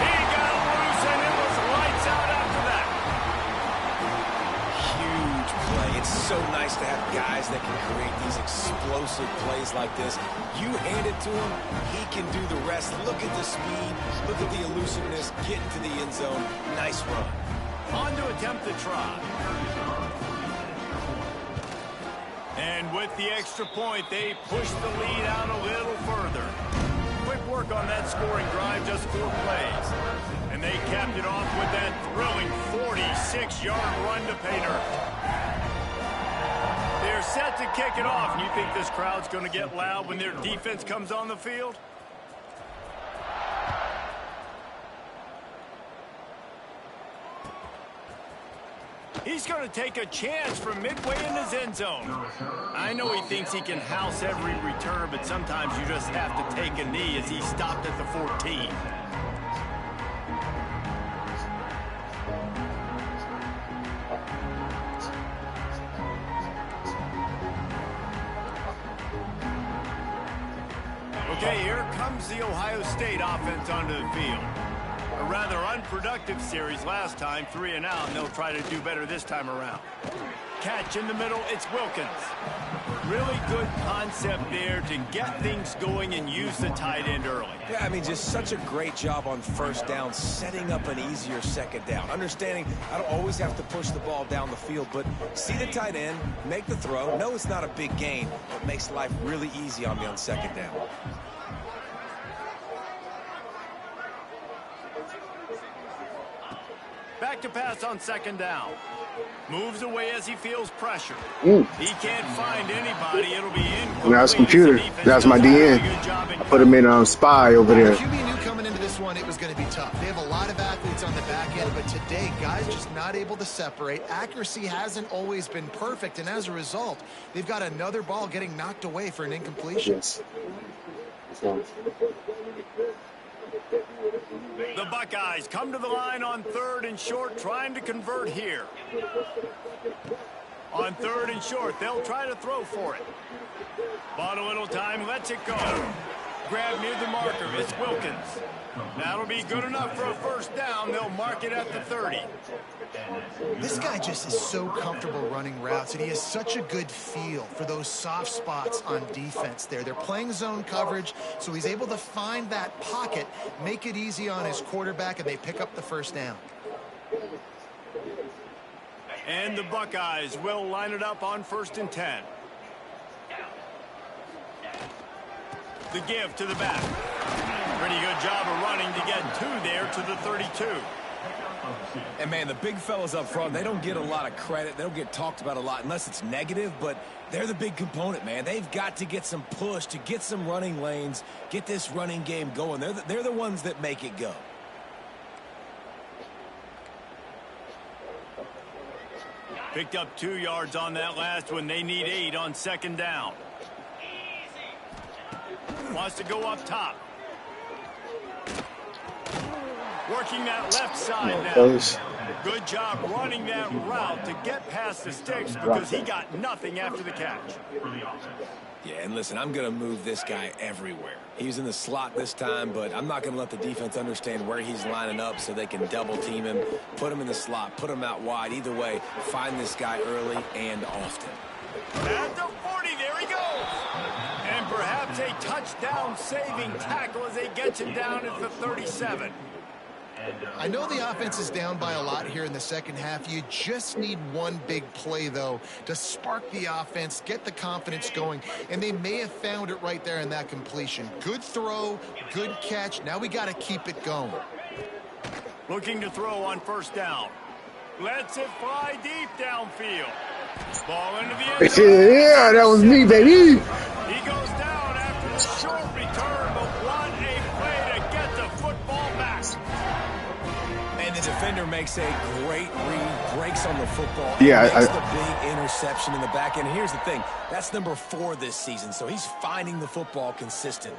He got loose, and it was lights out after that. Huge play. It's so nice to have guys that can create these explosive plays like this. You hand it to him, he can do the rest. Look at the speed. Look at the elusiveness. Getting to the end zone. Nice run. On to attempt the try. And with the extra point, they push the lead out a little further. Quick work on that scoring drive, just 4 plays. And they capped it off with that thrilling 46-yard run to pay dirt. They're set to kick it off. And you think this crowd's going to get loud when their defense comes on the field? He's going to take a chance from midway in his end zone. I know he thinks he can house every return, but sometimes you just have to take a knee as he stopped at the 14. Okay, here comes the Ohio State offense onto the field. A rather unproductive series last time, 3 and out, and they'll try to do better this time around. Catch in the middle, it's Wilkins. Really good concept there to get things going and use the tight end early. Yeah, I mean, just such a great job on first down, setting up an easier 2nd down. Understanding I don't always have to push the ball down the field, but see the tight end, make the throw. No, it's not a big gain, but makes life really easy on me on 2nd down. Back to pass on 2nd down. Moves away as he feels pressure. He can't find anybody. It'll be incomplete. That's computer. That's my DN. I put him in spy over there. QB knew coming into this one it was going to be tough. They have a lot of athletes on the back end, but today, guys just not able to separate. Accuracy hasn't always been perfect, and as a result, they've got another ball getting knocked away for an incompletion. Yes. The Buckeyes come to the line on 3rd and short, trying to convert here. On 3rd and short, they'll try to throw for it. Bought a little time, lets it go. Grab near the marker, it's Wilkins. That'll be good enough for a first down. They'll mark it at the 30. This guy just is so comfortable running routes, and he has such a good feel for those soft spots on defense there. They're playing zone coverage, so he's able to find that pocket, make it easy on his quarterback, and they pick up the first down. And the Buckeyes will line it up on 1st and 10. The give to the back. Pretty good job of running to get 2 there to the 32. And, man, the big fellas up front, they don't get a lot of credit. They don't get talked about a lot unless it's negative, but they're the big component, man. They've got to get some push, to get some running lanes, get this running game going. They're the ones that make it go. Picked up 2 yards on that last one. They need 8 on 2nd down. Wants to go up top. Working that left side now. Good job running that route to get past the sticks because he got nothing after the catch. Yeah, and listen, I'm going to move this guy everywhere. He's in the slot this time, but I'm not going to let the defense understand where he's lining up so they can double team him, put him in the slot, put him out wide. Either way, find this guy early and often. At the 40, there he goes. And perhaps a touchdown saving tackle as they get him down at the 37. I know the offense is down by a lot here in the second half. You just need one big play, though, to spark the offense, get the confidence going, and they may have found it right there in that completion. Good throw, good catch. Now we got to keep it going. Looking to throw on first down. Lets it fly deep downfield. Ball into the end zone. Yeah, that was me, baby. He goes down after the short return, but what a play to get the football back. And the defender makes a great read, breaks on the football, Yeah, and makes the big interception in the back end. And here's the thing, that's number 4 this season, so he's finding the football consistently.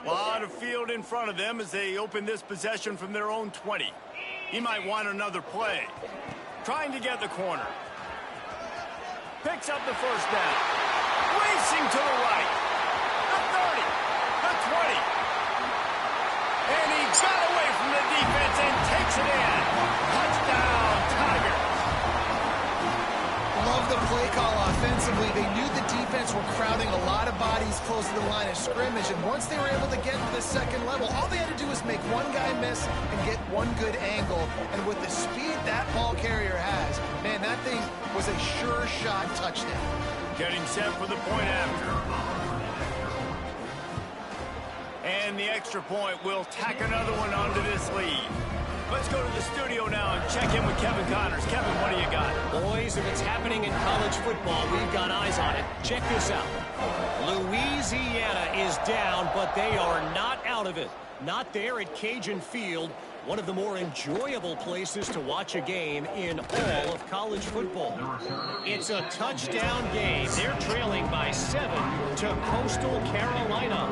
A lot of field in front of them as they open this possession from their own 20. He might want another play. Trying to get the corner. Picks up the first down. Racing to the right. The 30. The 20. And he got away from the defense and takes it in. Touchdown, Tigers. Love the play call offensively. They knew the defense were crowding a lot of bodies close to the line of scrimmage, and once they were able to get to the second level, all they had to do was make one guy miss and get one good angle. And with the speed that ball carrier has, man, that thing was a sure shot touchdown. Getting set for the point after. And the extra point will tack another one onto this lead. Let's go to the studio now and check in with Kevin Connors. Kevin, what do you got? Boys, if it's happening in college football, we've got eyes on it. Check this out. Louisiana is down, but they are not out of it. Not there at Cajun Field, one of the more enjoyable places to watch a game in all of college football. It's a touchdown game. They're trailing by 7 to Coastal Carolina.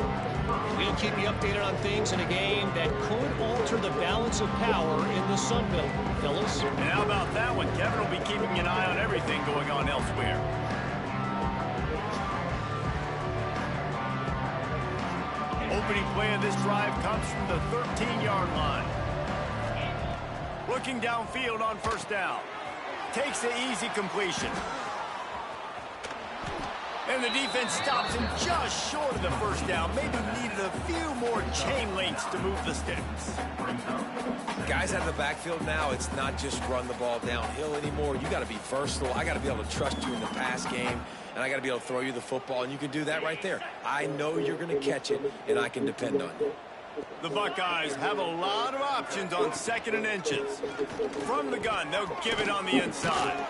We'll keep you updated on things in a game that could alter the balance of power in the Sun Belt, fellas. And how about that one? Kevin will be keeping an eye on everything going on elsewhere. Opening play of this drive comes from the 13-yard line. Looking downfield on first down. Takes the easy completion. And the defense stops him just short of the first down. Maybe needed a few more chain links to move the sticks. Guys out of the backfield now, it's not just run the ball downhill anymore. You got to be versatile. I got to be able to trust you in the pass game, and I got to be able to throw you the football, and you can do that right there. I know you're going to catch it, and I can depend on you. The Buckeyes have a lot of options on 2nd and inches. From the gun, they'll give it on the inside.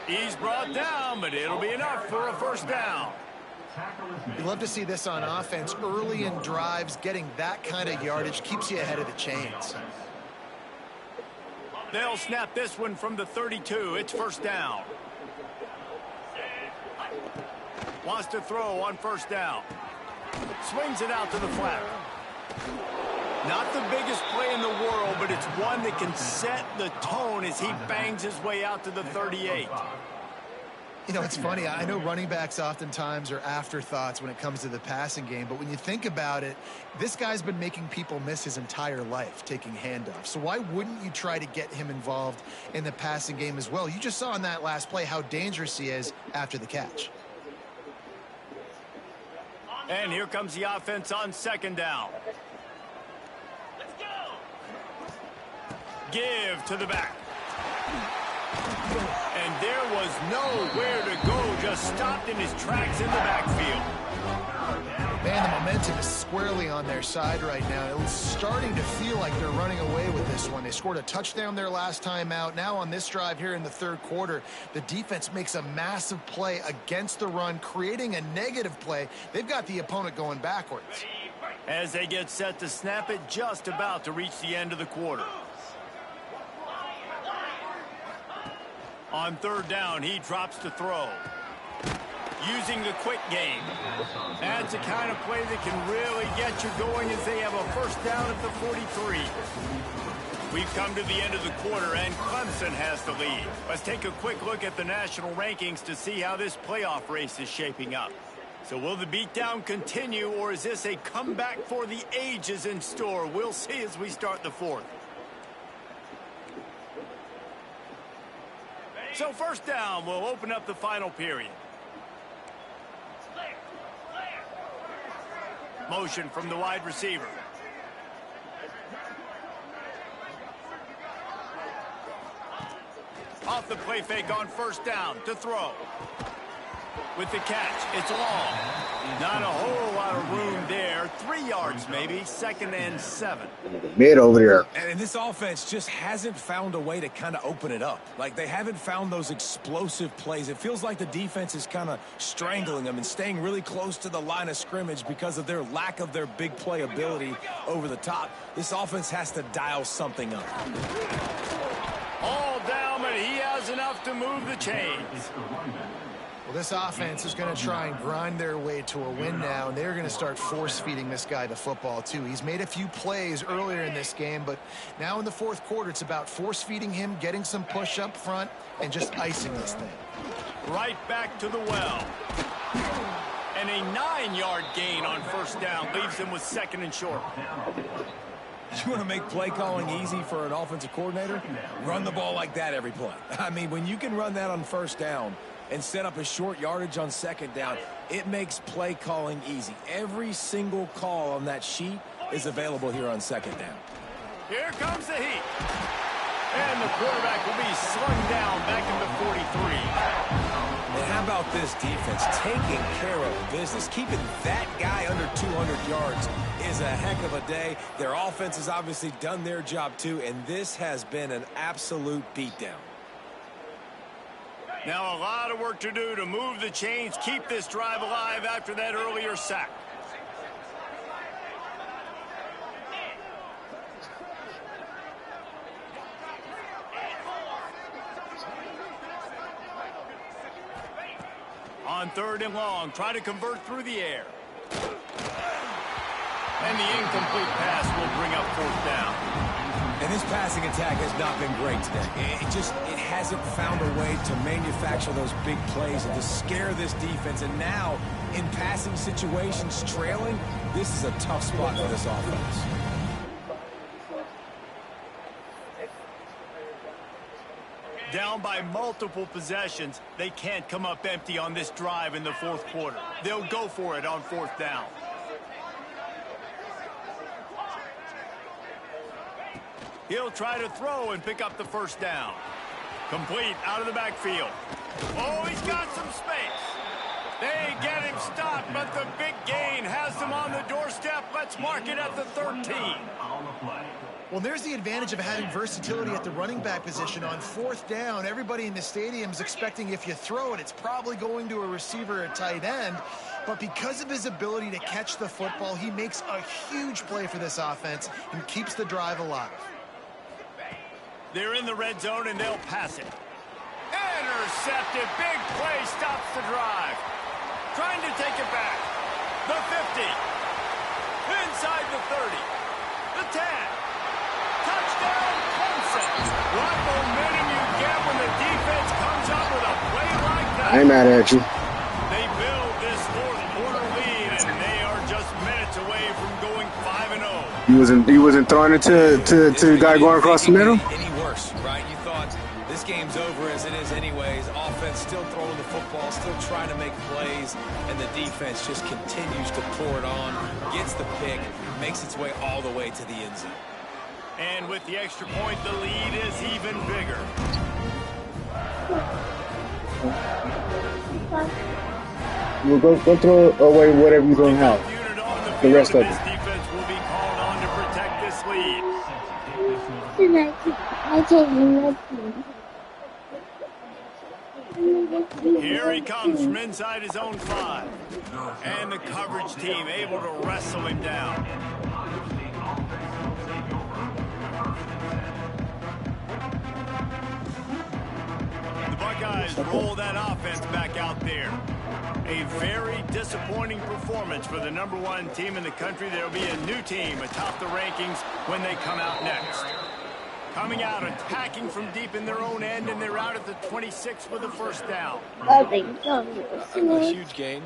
He's brought down, but it'll be enough for a first down. You love to see this on offense. Early in drives, getting that kind of yardage keeps you ahead of the chains. They'll snap this one from the 32. It's first down. Wants to throw on first down. Swings it out to the flat. Not the biggest play in the world, but it's one that can set the tone as he bangs his way out to the 38. You know, it's funny. I know running backs oftentimes are afterthoughts when it comes to the passing game, but when you think about it, this guy's been making people miss his entire life taking handoffs. So why wouldn't you try to get him involved in the passing game as well? You just saw in that last play how dangerous he is after the catch. And here comes the offense on 2nd down. Give to the back. And there was nowhere to go, just stopped in his tracks in the backfield. Man, the momentum is squarely on their side right now. It's starting to feel like they're running away with this one. They scored a touchdown their last time out. Now on this drive here in the 3rd quarter, the defense makes a massive play against the run, creating a negative play. They've got the opponent going backwards. As they get set to snap it, just about to reach the end of the quarter. On 3rd down, he drops to throw. Using the quick game. That's the kind of play that can really get you going as they have a first down at the 43. We've come to the end of the quarter, and Clemson has the lead. Let's take a quick look at the national rankings to see how this playoff race is shaping up. So will the beatdown continue, or is this a comeback for the ages in store? We'll see as we start the 4th. So first down will open up the final period. Motion from the wide receiver. Off the play fake on first down to throw. With the catch, it's long. Not a whole lot of room there. 3 yards maybe, 2nd and 7. Mid over there. And this offense just hasn't found a way to kind of open it up. Like, they haven't found those explosive plays. It feels like the defense is kind of strangling them and staying really close to the line of scrimmage because of their lack of their big play ability over the top. This offense has to dial something up. All down, but he has enough to move the chains. Well, this offense is going to try and grind their way to a win now, and they're going to start force-feeding this guy the football, too. He's made a few plays earlier in this game, but now in the fourth quarter, it's about force-feeding him, getting some push up front, and just icing this thing. Right back to the well. And a 9-yard gain on first down leaves him with 2nd and short. You want to make play calling easy for an offensive coordinator? Run the ball like that every play. I mean, when you can run that on first down and set up a short yardage on 2nd down, it makes play calling easy. Every single call on that sheet is available here on 2nd down. Here comes the heat. And the quarterback will be slung down back into 43. And how about this defense taking care of business? Keeping that guy under 200 yards is a heck of a day. Their offense has obviously done their job too, and this has been an absolute beatdown. Now a lot of work to do to move the chains, keep this drive alive after that earlier sack. On 3rd and long, try to convert through the air. And the incomplete pass will bring up 4th down. And this passing attack has not been great today. It hasn't found a way to manufacture those big plays and to scare this defense. And now, in passing situations, trailing, this is a tough spot for this offense. Down by multiple possessions, they can't come up empty on this drive in the 4th quarter. They'll go for it on 4th down. He'll try to throw and pick up the first down. Complete out of the backfield. Oh, he's got some space. They get him stopped, but the big gain has them on the doorstep. Let's mark it at the 13. Well, there's the advantage of having versatility at the running back position. On 4th down, everybody in the stadium is expecting if you throw it, it's probably going to a receiver at tight end. But because of his ability to catch the football, he makes a huge play for this offense and keeps the drive alive. They're in the red zone, and they'll pass it. Intercepted. Big play stops the drive. Trying to take it back. The 50. Inside the 30. The 10. Touchdown, Clemson. What momentum you get when the defense comes up with a play like that. I ain't mad at you. They build this 4th quarter lead, and they are just minutes away from going 5-0. He wasn't throwing it to the guy going across the middle? Any worse, right? You thought this game's over as it is anyways. Offense still throwing the football, still trying to make plays, and the defense just continues to pour it on, gets the pick, makes its way all the way to the end zone. And with the extra point, the lead is even bigger. Well, go throw away whatever you don't have. The rest of it. This defense will be called on to protect this lead. Here he comes from inside his own 5. And the coverage team able to wrestle him down. The Buckeyes roll that offense back out there. A very disappointing performance for the #1 team in the country. There'll be a new team atop the rankings when they come out next. Coming out, attacking from deep in their own end, and they're out at the 26 with a first down. A huge gain.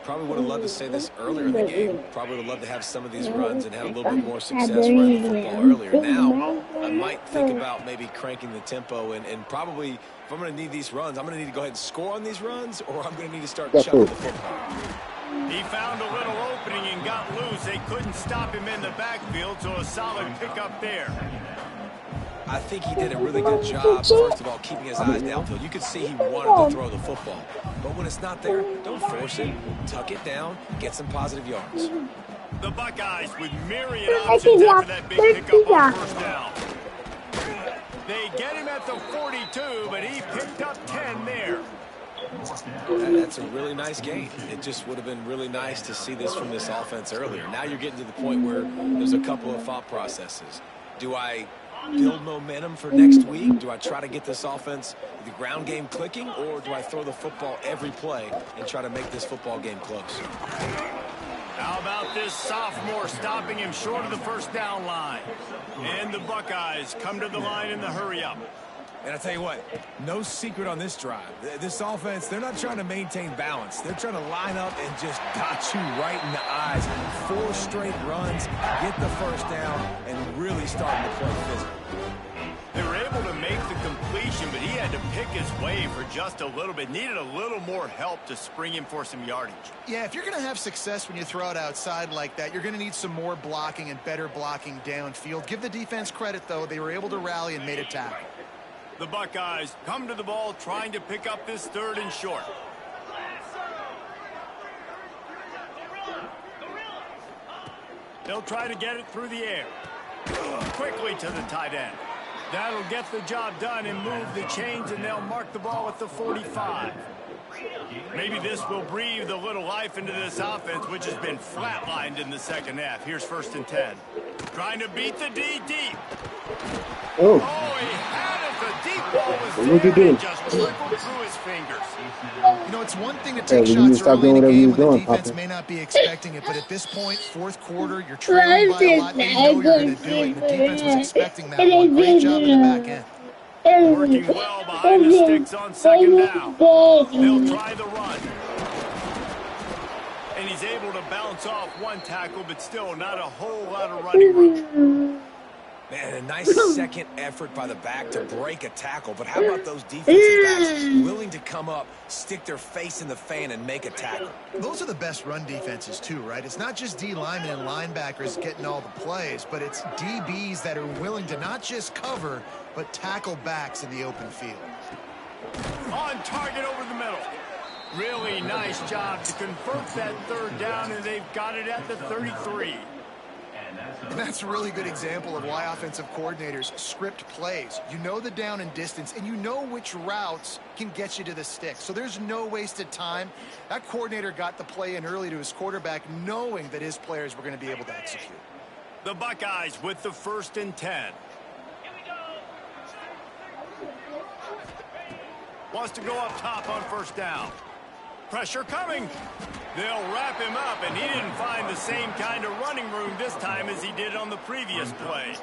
Probably would have loved to say this earlier in the game. Probably would have loved to have some of these runs and have a little bit more success running the football earlier. Now, I might think about maybe cranking the tempo and probably, if I'm going to need these runs, I'm going to need to go ahead and score on these runs, or I'm going to need to start chucking the football. He found a little opening and got loose. They couldn't stop him in the backfield, so a solid pickup there. I think he did a really good job, first of all, keeping his eyes downfield. You could see he wanted to throw the football. But when it's not there, don't force it. Tuck it down, get some positive yards. The Buckeyes with myriad options after that big pickup on first down. They get him at the 42, but he picked up 10 there. That's a really nice game. It just would have been really nice to see this from this offense earlier. Now you're getting to the point where there's a couple of thought processes. Do I build momentum for next week? Do I try to get this offense, the ground game clicking, or do I throw the football every play and try to make this football game close? How about this sophomore stopping him short of the first down line? And the Buckeyes come to the line in the hurry-up. And I tell you what, no secret on this drive. This offense, they're not trying to maintain balance. They're trying to line up and just dot you right in the eyes. 4 straight runs, get the first down, and really starting to play physical. They were able to make the completion, but he had to pick his way for just a little bit. Needed a little more help to spring him for some yardage. Yeah, if you're going to have success when you throw it outside like that, you're going to need some more blocking and better blocking downfield. Give the defense credit, though. They were able to rally and made a tackle. The Buckeyes come to the ball trying to pick up this 3rd and short. They'll try to get it through the air. Quickly to the tight end. That'll get the job done and move the chains, and they'll mark the ball at the 45. Maybe this will breathe a little life into this offense, which has been flatlined in the second half. Here's 1st and 10. Trying to beat the D deep. Oh, He had it. The deep ball was what'd you there do? and just trickled through his fingers. You know, it's one thing to take Hey, you need to shots stop early in doing a whatever game you're when the doing, defense Papa. may not be expecting it, but at this point, 4th quarter, you're trailing by a lot. They know you're going to do it, and the defense was expecting that one. Great job in the back end. Working well behind the sticks on 2nd down. They'll try the run. And he's able to bounce off one tackle, but still not a whole lot of running room. Man, a nice second effort by the back to break a tackle. But how about those defensive backs willing to come up, stick their face in the fan, and make a tackle? Those are the best run defenses, too, right? It's not just D linemen and linebackers getting all the plays, but it's DBs that are willing to not just cover, but tackle backs in the open field. On target over the middle. Really nice job to convert that 3rd down, and they've got it at the 33. And that's a really good example of why offensive coordinators script plays. You know the down and distance, and you know which routes can get you to the stick. So there's no wasted time. That coordinator got the play in early to his quarterback, knowing that his players were going to be able to execute. The Buckeyes with the 1st and 10. Wants to go up top on 1st down. Pressure coming. They'll wrap him up, and he didn't find the same kind of running room this time as he did on the previous play.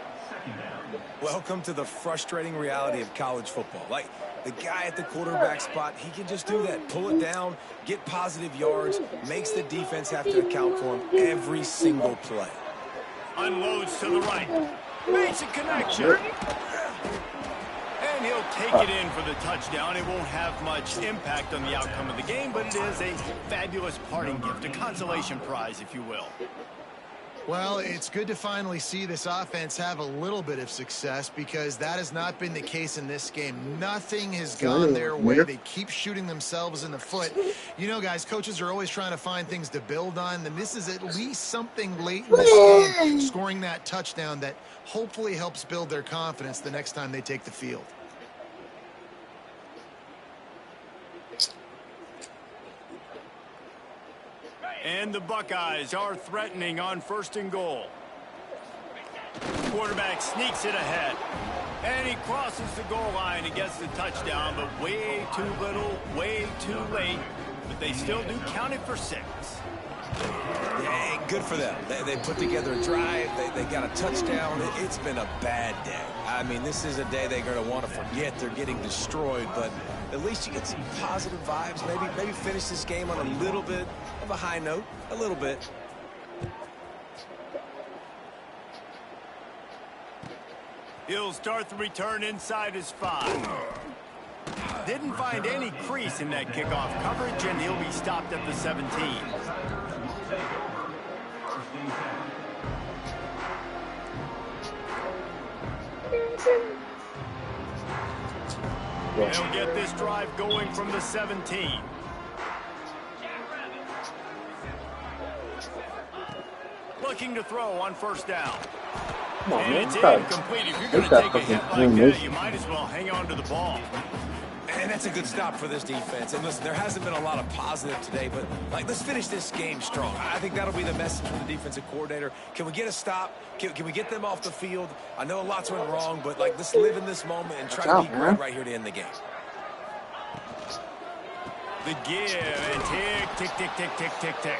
Welcome to the frustrating reality of college football. Like, the guy at the quarterback spot, he can just do that. Pull it down, get positive yards, makes the defense have to account for him every single play. Unloads to the right. Makes a connection. And he'll take it in for the touchdown. It won't have much impact on the outcome of the game, but it is a fabulous parting gift, a consolation prize, if you will. Well, it's good to finally see this offense have a little bit of success, because that has not been the case in this game. Nothing has gone their way. They keep shooting themselves in the foot. You know, guys, coaches are always trying to find things to build on, and this is at least something late in this game, scoring that touchdown that hopefully helps build their confidence the next time they take the field. And the Buckeyes are threatening on 1st and goal. Quarterback sneaks it ahead. And he crosses the goal line and gets the touchdown, but way too little, way too late. But they still do count it for 6. Yeah, good for them. They put together a drive. They got a touchdown. It's been a bad day. I mean, this is a day they're going to want to forget. They're getting destroyed, but at least you get some positive vibes. Maybe finish this game on a little bit of a high note. A little bit. He'll start the return inside his 5. Didn't find any crease in that kickoff coverage, and he'll be stopped at the 17. They'll get this drive going from the 17. Looking to throw on first down. And it's incomplete. If you're going to take a hit like that, you might as well hang on to the ball. And that's a good stop for this defense. And listen, there hasn't been a lot of positive today, but let's finish this game strong. I think that'll be the message from the defensive coordinator. Can we get a stop? Can we get them off the field? I know lots went wrong, but let's live in this moment and try to be great right here to end the game. The give and tick, tick, tick, tick, tick, tick, tick.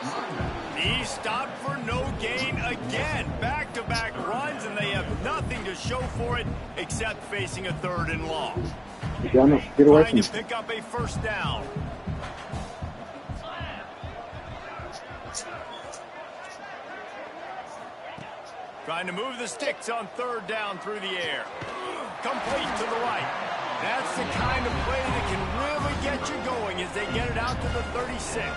He stopped for no gain again. Back-to-back runs, and they have nothing to show for it except facing a 3rd and long. Get away from Trying to pick up a first down. Trying to move the sticks on 3rd down through the air. Complete to the right. That's the kind of play that can really get you going as they get it out to the 36.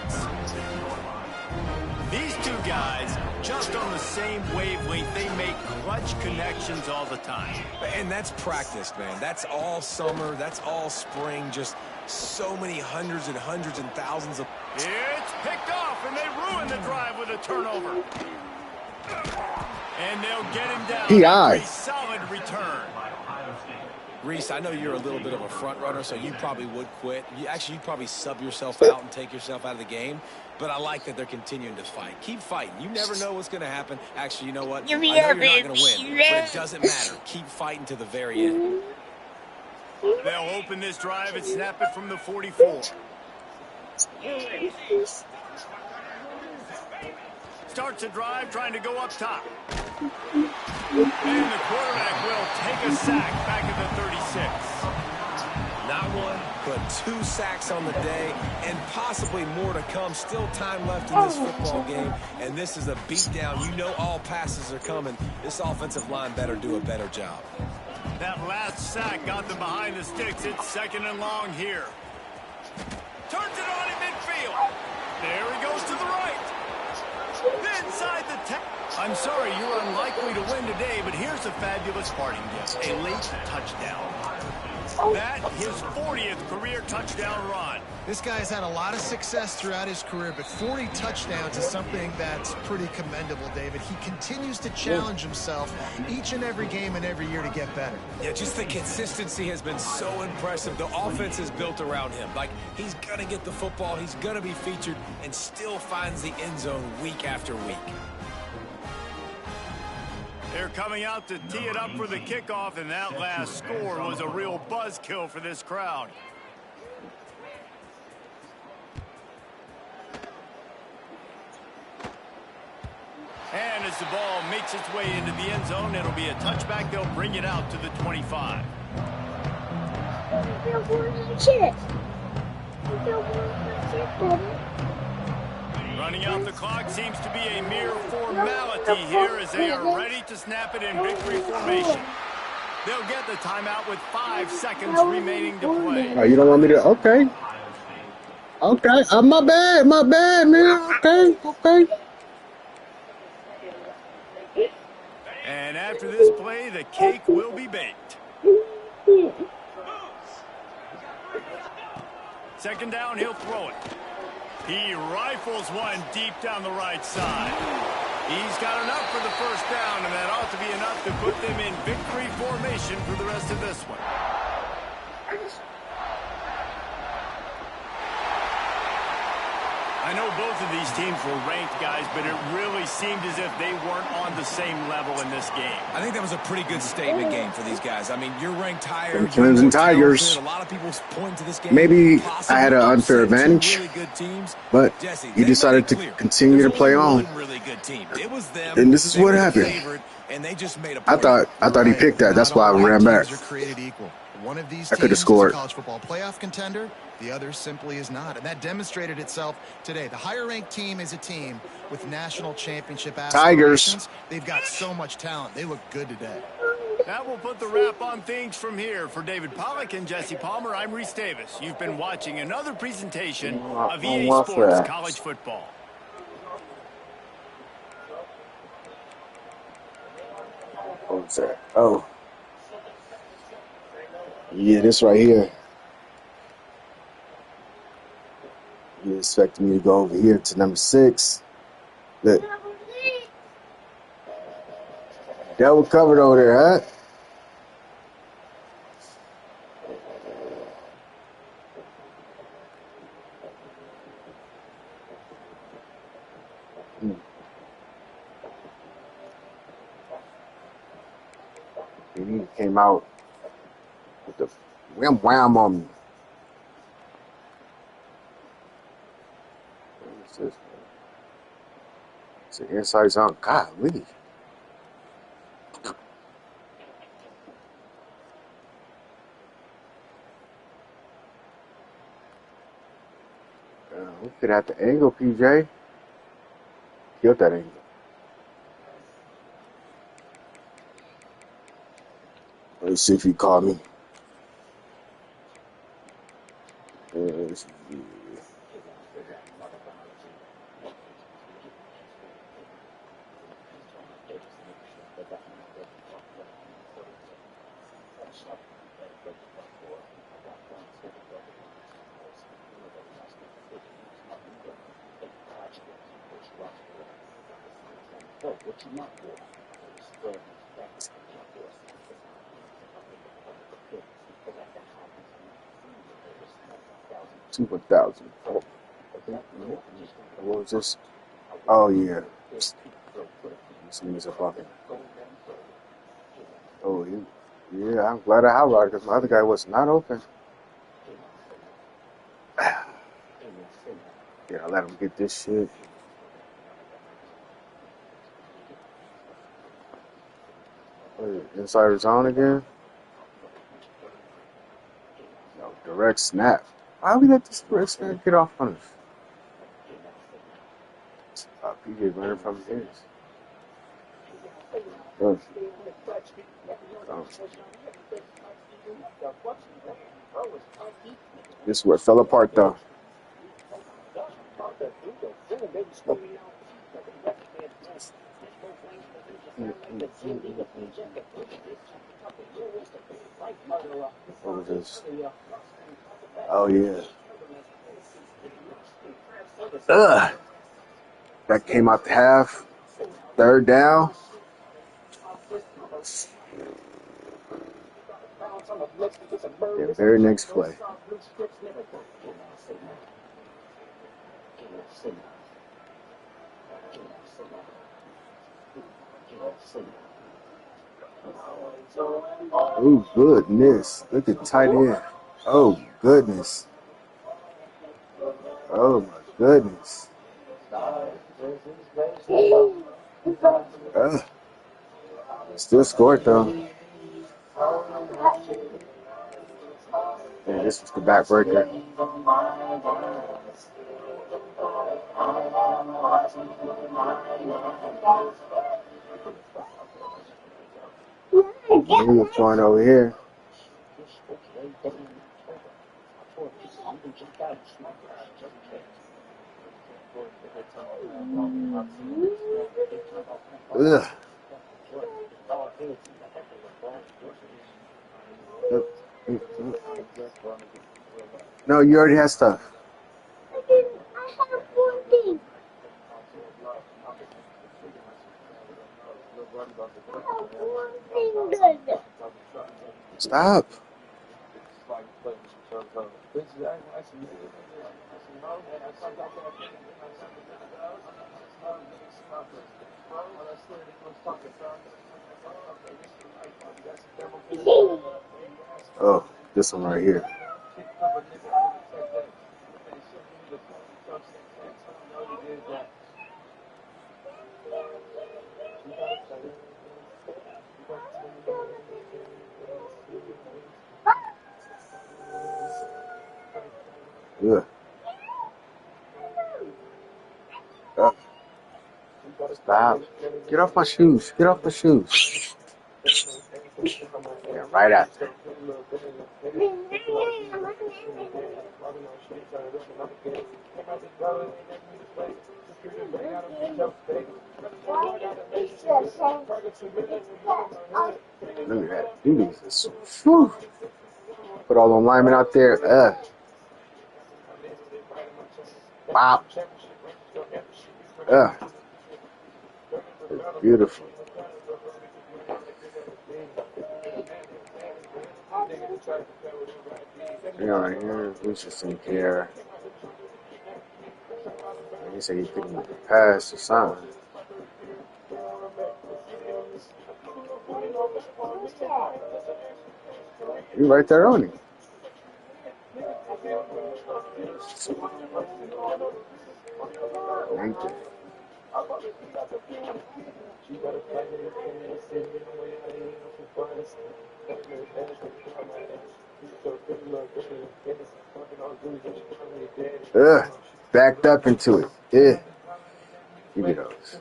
These two guys, just on the same wavelength, they make clutch connections all the time. And that's practice, man. That's all summer. That's all spring. Just so many hundreds and thousands of... It's picked off, and they ruin the drive with a turnover. And they'll get him down. A solid return. Reese, I know you're a little bit of a front runner, so you probably would quit. You'd probably sub yourself out and take yourself out of the game. But I like that they're continuing to fight. Keep fighting. You never know what's going to happen. Actually, you know what? I know you're not going to win, but it doesn't matter. Keep fighting to the very end. They'll open this drive and snap it from the 44. Starts a drive trying to go up top. And the quarterback will take a sack back at the 36. Not one, but 2 sacks on the day, and possibly more to come. Still time left in this football game, and this is a beatdown. You know all passes are coming. This offensive line better do a better job. That last sack got them behind the sticks. It's 2nd and long here. Turns it on in midfield. There he goes to the right. Inside the 10. I'm sorry, you're unlikely to win today, but here's a fabulous parting gift. A late touchdown. That, his 40th career touchdown run. This guy's had a lot of success throughout his career, but 40 touchdowns is something that's pretty commendable, David. He continues to challenge himself each and every game and every year to get better. Yeah, just the consistency has been so impressive. The offense is built around him. He's going to get the football, he's going to be featured, and still finds the end zone week after week. They're coming out to tee it up for the kickoff, and that last score was a real buzzkill for this crowd. And as the ball makes its way into the end zone, it'll be a touchback. They'll bring it out to the 25. Running out the clock seems to be a mere formality here as they are ready to snap it in victory formation. They'll get the timeout with 5 seconds remaining to play. Oh, you don't want me to? Okay. Okay. My bad, man. Okay. And after this play, the cake will be baked. 2nd down, he'll throw it. He rifles one deep down the right side. He's got enough for the first down, and that ought to be enough to put them in victory formation for the rest of this one. I know both of these teams were ranked, guys, but it really seemed as if they weren't on the same level in this game. I think that was a pretty good statement game for these guys. I mean, you're ranked higher. Clemson Tigers. A lot of people point to this game. Maybe I had an unfair advantage, really good teams, but he decided to continue to play on. Really good team. It was them. And this is what happened. And they just made a I thought he picked that. That's why I ran back. One of these I could have teams scored. is a college football playoff contender. The other simply is not. And that demonstrated itself today. The higher-ranked team is a team with national championship aspirations. Tigers. They've got so much talent. They look good today. That will put the wrap on things from here. For David Pollack and Jesse Palmer, I'm Reese Davis. You've been watching another presentation of EA Sports College Football. What was that? Oh. Yeah, this right here. You expecting me to go over here to number 6. Look. Double covered over there, huh? And he came out with the wham on me. What is this? It's an inside zone. Golly. We could have the angle, PJ. Killed that angle. Let's see if he called me. 2,000. What was this? Oh yeah. This nigga's a fucking. Oh yeah. I'm glad I highlighted because my other guy was not open. Yeah, I let him get this shit. Inside zone again. No, direct snap. Why we let this direct snap get off on us? PJ running from his. This is where it fell apart though. What was this? Oh yeah. That came out to half. 3rd down. The very next play. Oh goodness. Look at tight end. Oh goodness. Oh my goodness. Still scored though. Yeah, this was the backbreaker. He was throwing over here. Ugh. No, you already had stuff. I have one thing. Good. Stop. Oh, this one right here. Yeah. Stop. Get off my shoes. Get off my shoes. right after. Look at that. Dude, is so, put all the linemen out there. Wow. It's beautiful. Right here, Richardson here. He said he couldn't pass the sign. You right there on him. Nathan. Backed up into it. Yeah. Give me those.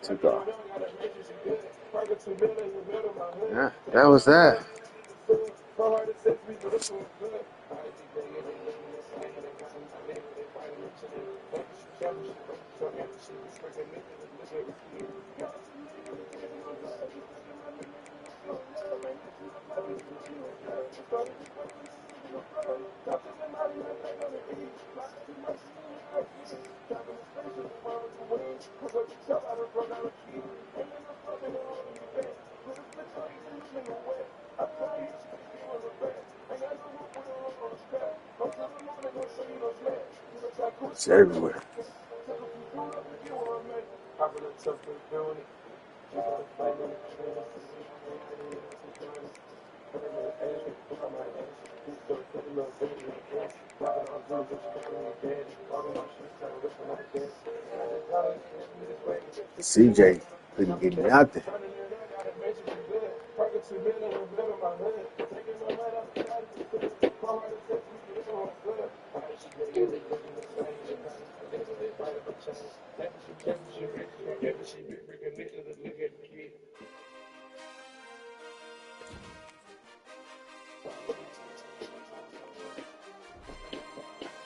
Took off. Yeah, that was that. It's everywhere. CJ couldn't get nothing.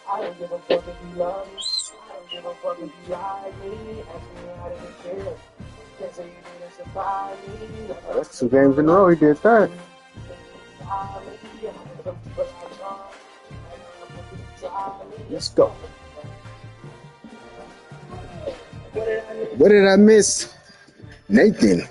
I don't give a fuck if you love me. I don't give a fuck if you like me. Ask me how did it feel. Can't say you didn't surprise me. That's 2 games in a row he did that. Let's go. What did I miss? Nathan.